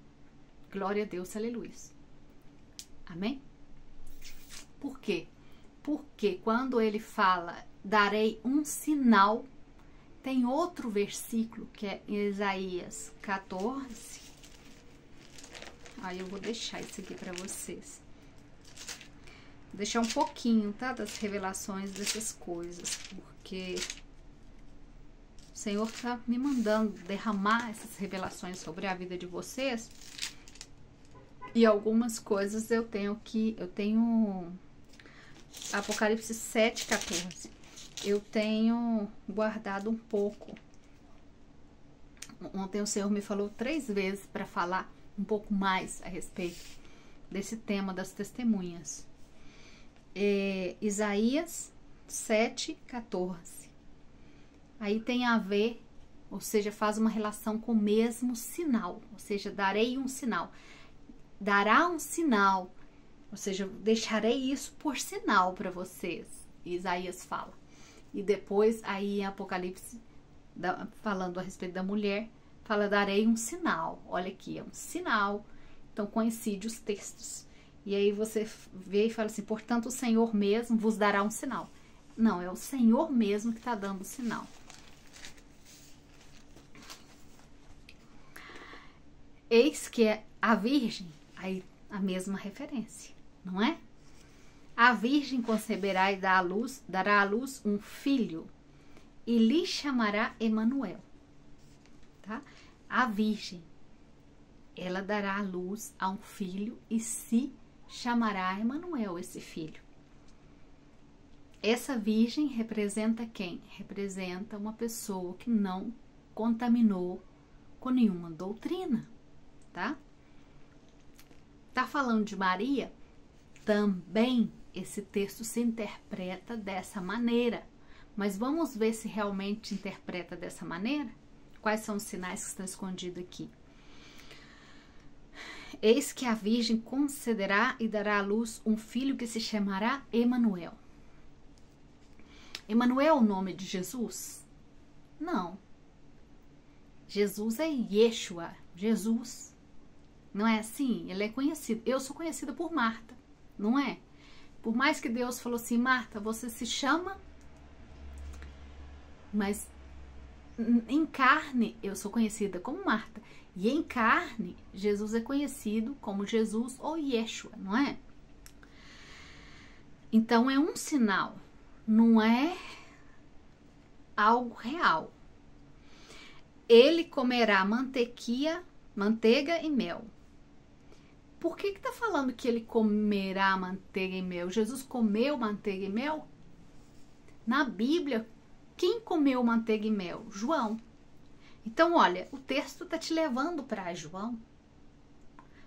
Glória a Deus, aleluia. Amém? Por quê? Porque quando ele fala, darei um sinal, tem outro versículo que é Isaías 14. Aí eu vou deixar isso aqui para vocês. Vou deixar um pouquinho, tá? Das revelações dessas coisas, porque o Senhor tá me mandando derramar essas revelações sobre a vida de vocês. E algumas coisas eu tenho Apocalipse 7:14. Eu tenho guardado um pouco. Ontem o Senhor me falou 3 vezes para falar um pouco mais a respeito desse tema das testemunhas. Isaías 7:14. Aí tem a ver, ou seja, faz uma relação com o mesmo sinal, ou seja, darei um sinal. Dará um sinal, ou seja, deixarei isso por sinal para vocês, Isaías fala. E depois, aí em Apocalipse, falando a respeito da mulher, fala, darei um sinal. Olha aqui, é um sinal. Então, coincide os textos. E aí você vê e fala assim, portanto, o Senhor mesmo vos dará um sinal. Não, é o Senhor mesmo que está dando o sinal. Eis que é a virgem, aí a mesma referência, não é? A virgem conceberá e dará à luz um filho, e lhe chamará Emanuel. Tá? A virgem, ela dará à luz a um filho e se chamará Emanuel, esse filho. Essa virgem representa quem? Representa uma pessoa que não contaminou com nenhuma doutrina, tá? Tá falando de Maria? Também esse texto se interpreta dessa maneira. Mas vamos ver se realmente interpreta dessa maneira? Quais são os sinais que estão escondidos aqui? Eis que a virgem concederá e dará à luz um filho que se chamará Emanuel. Emanuel é o nome de Jesus? Não. Jesus é Yeshua, Jesus. Não é assim? Ele é conhecido. Eu sou conhecida por Marta, não é? Por mais que Deus falou assim, Marta, você se chama, mas em carne eu sou conhecida como Marta. E em carne, Jesus é conhecido como Jesus ou Yeshua, não é? Então é um sinal, não é algo real. Ele comerá manteiga e mel. Por que tá falando que ele comerá manteiga e mel? Jesus comeu manteiga e mel? Na Bíblia, quem comeu manteiga e mel? João. Então, olha, o texto está te levando para João.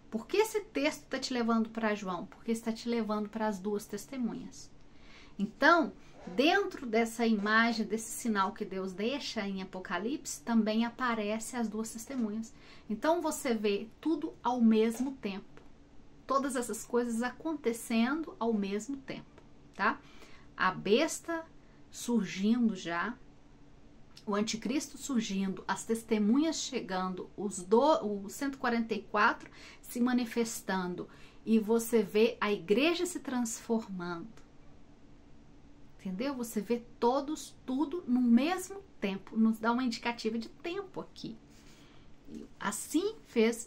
Por que esse texto está te levando para João? Porque está te levando para as duas testemunhas. Então, dentro dessa imagem, desse sinal que Deus deixa em Apocalipse, também aparece as duas testemunhas. Então, você vê tudo ao mesmo tempo. Todas essas coisas acontecendo ao mesmo tempo, tá? A besta surgindo já, o anticristo surgindo, as testemunhas chegando, os 144 se manifestando e você vê a igreja se transformando. Entendeu? Você vê tudo no mesmo tempo, nos dá uma indicativa de tempo aqui. Assim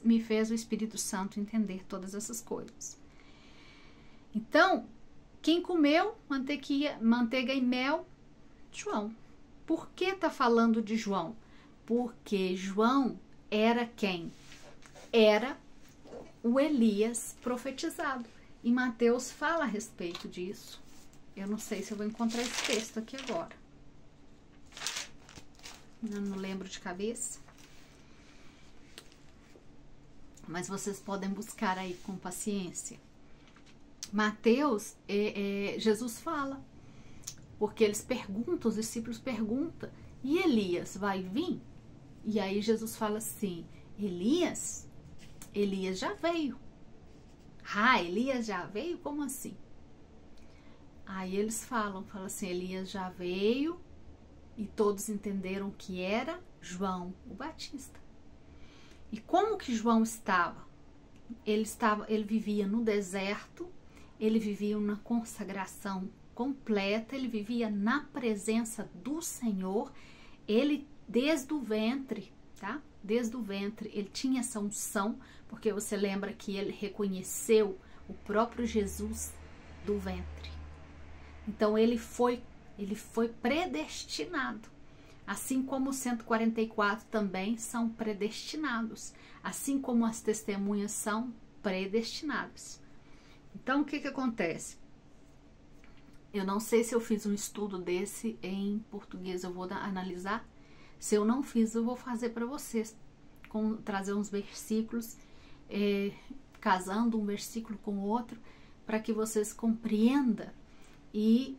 me fez o Espírito Santo entender todas essas coisas. Então, quem comeu manteiga e mel? João. Por que tá falando de João? Porque João era quem? Era o Elias profetizado. E Mateus fala a respeito disso. Eu não sei se eu vou encontrar esse texto aqui agora. Eu não lembro de cabeça. Mas vocês podem buscar aí com paciência. Mateus, Jesus fala. Porque eles perguntam, os discípulos perguntam, e Elias vai vir? E aí Jesus fala assim, Elias já veio. Ah, Elias já veio? Como assim? Aí eles falam assim, Elias já veio, e todos entenderam que era João o Batista. E como que João estava? Ele vivia no deserto, ele vivia uma consagração completa, ele vivia na presença do Senhor, ele desde o ventre, tá? Desde o ventre, ele tinha essa unção, porque você lembra que ele reconheceu o próprio Jesus do ventre. Então ele foi predestinado, assim como os 144 também são predestinados, assim como as testemunhas são predestinadas. Então o que acontece? Eu não sei se eu fiz um estudo desse em português, eu vou analisar. Se eu não fiz, eu vou fazer para vocês, trazer uns versículos, casando um versículo com o outro, para que vocês compreendam e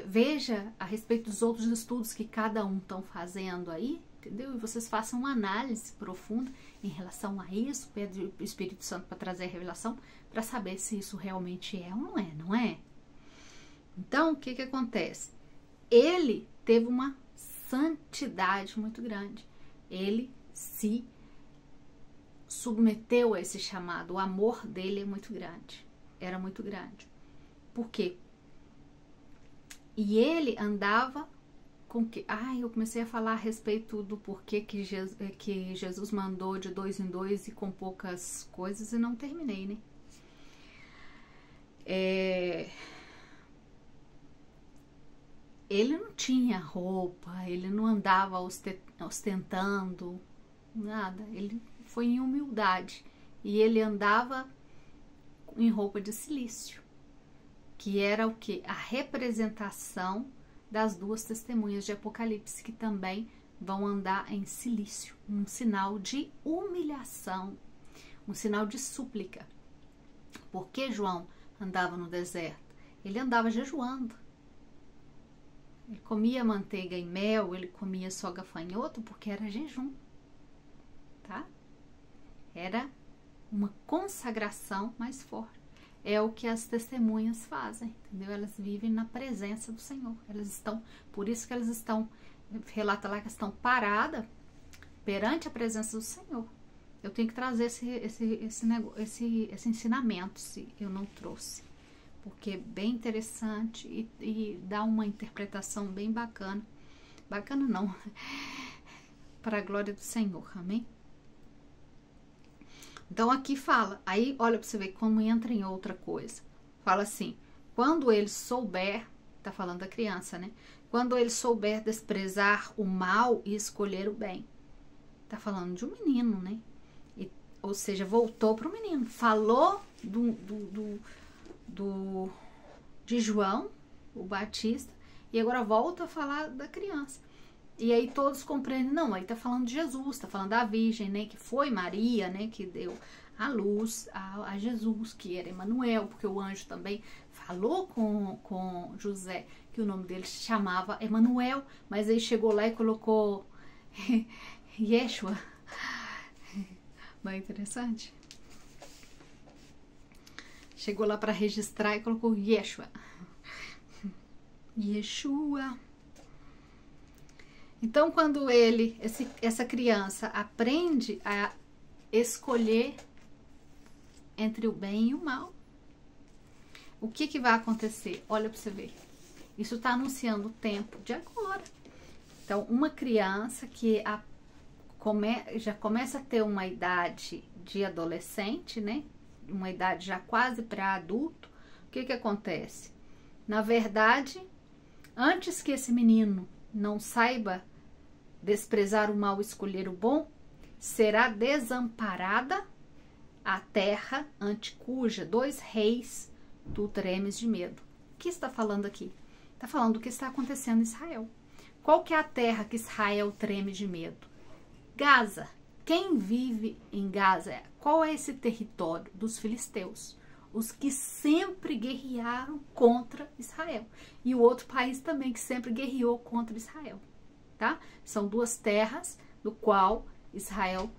veja a respeito dos outros estudos que cada um estão fazendo aí, entendeu? E vocês façam uma análise profunda em relação a isso, pede o Espírito Santo para trazer a revelação, para saber se isso realmente é ou não é, não é? Então, o que que acontece? Ele teve uma santidade muito grande. Ele se submeteu a esse chamado. O amor dele é muito grande. Era muito grande. Por quê? E ele andava com que... eu comecei a falar a respeito do porquê que Jesus mandou de 2 em 2 e com poucas coisas e não terminei, né? Ele não tinha roupa, ele não andava ostentando nada, ele foi em humildade e ele andava em roupa de cilício, que era o que? A representação das 2 testemunhas de Apocalipse, que também vão andar em cilício, um sinal de humilhação, um sinal de súplica. Por que João andava no deserto? Ele andava jejuando. Ele comia manteiga e mel, ele comia só gafanhoto, porque era jejum, tá? Era uma consagração mais forte. É o que as testemunhas fazem, entendeu? Elas vivem na presença do Senhor. Elas estão, por isso que elas estão, relata lá que estão paradas perante a presença do Senhor. Eu tenho que trazer esse ensinamento, se eu não trouxe, porque é bem interessante e dá uma interpretação bem bacana. Bacana não, para a glória do Senhor, amém? Então aqui fala, aí olha para você ver como entra em outra coisa. Fala assim, quando ele souber, tá falando da criança, né? Quando ele souber desprezar o mal e escolher o bem. Tá falando de um menino, né? Ou seja, voltou para o menino. Falou de João, o Batista, e agora volta a falar da criança. E aí todos compreendem, não, aí tá falando de Jesus, tá falando da Virgem, né, que foi Maria, né, que deu a luz a Jesus, que era Emanuel, porque o anjo também falou com José, que o nome dele se chamava Emanuel, mas aí chegou lá e colocou Yeshua. Bem interessante. Chegou lá para registrar e colocou Yeshua. Yeshua. Então, quando essa criança aprende a escolher entre o bem e o mal, o que vai acontecer? Olha para você ver. Isso está anunciando o tempo de agora. Então, uma criança que já começa a ter uma idade de adolescente, né? Uma idade já quase para adulto, o que acontece? Na verdade, antes que esse menino não saiba desprezar o mal e escolher o bom, será desamparada a terra ante cuja 2 reis tu tremes de medo. O que está falando aqui? Está falando do que está acontecendo em Israel. Qual que é a terra que Israel treme de medo? Gaza. Quem vive em Gaza? Qual é esse território? Dos filisteus. Os que sempre guerrearam contra Israel. E o outro país também que sempre guerreou contra Israel. Tá? São 2 terras do qual Israel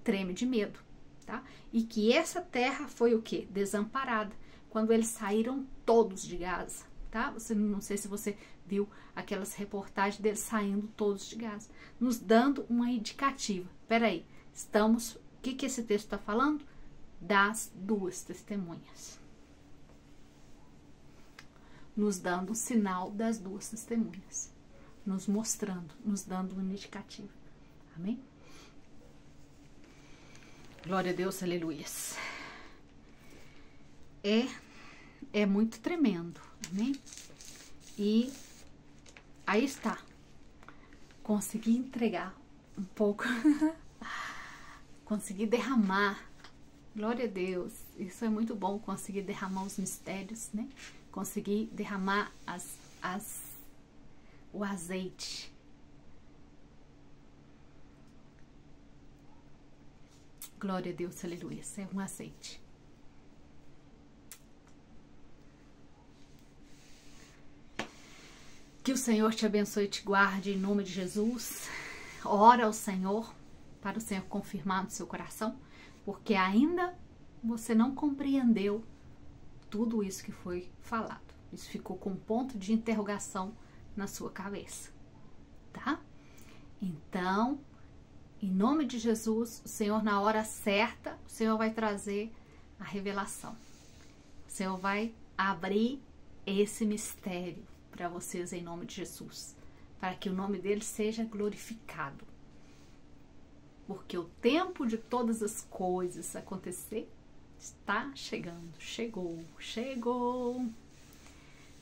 treme de medo. Tá? E que essa terra foi o quê? Desamparada. Quando eles saíram todos de Gaza. Tá? Não sei se você viu aquelas reportagens deles saindo todos de Gaza. Nos dando uma indicativa. Peraí, o que esse texto está falando? Das 2 testemunhas. Nos dando o sinal das 2 testemunhas. Nos mostrando, nos dando um indicativo. Amém? Glória a Deus, aleluias. É muito tremendo, amém? E aí está. Consegui entregar um pouco. Consegui derramar. Glória a Deus. Isso é muito bom, conseguir derramar os mistérios, né? Conseguir derramar o azeite. Glória a Deus, aleluia. Isso é um azeite. Que o Senhor te abençoe e te guarde em nome de Jesus. ora ao Senhor, para o Senhor confirmar no seu coração, porque ainda você não compreendeu tudo isso que foi falado. Isso ficou com um ponto de interrogação na sua cabeça, tá? Então, em nome de Jesus, o Senhor, na hora certa, o Senhor vai trazer a revelação. O Senhor vai abrir esse mistério para vocês em nome de Jesus, para que o nome dele seja glorificado. Porque o tempo de todas as coisas acontecer está chegando.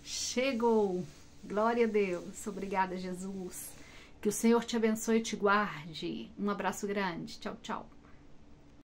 Chegou. Glória a Deus. Obrigada, Jesus. Que o Senhor te abençoe e te guarde. Um abraço grande. Tchau, tchau.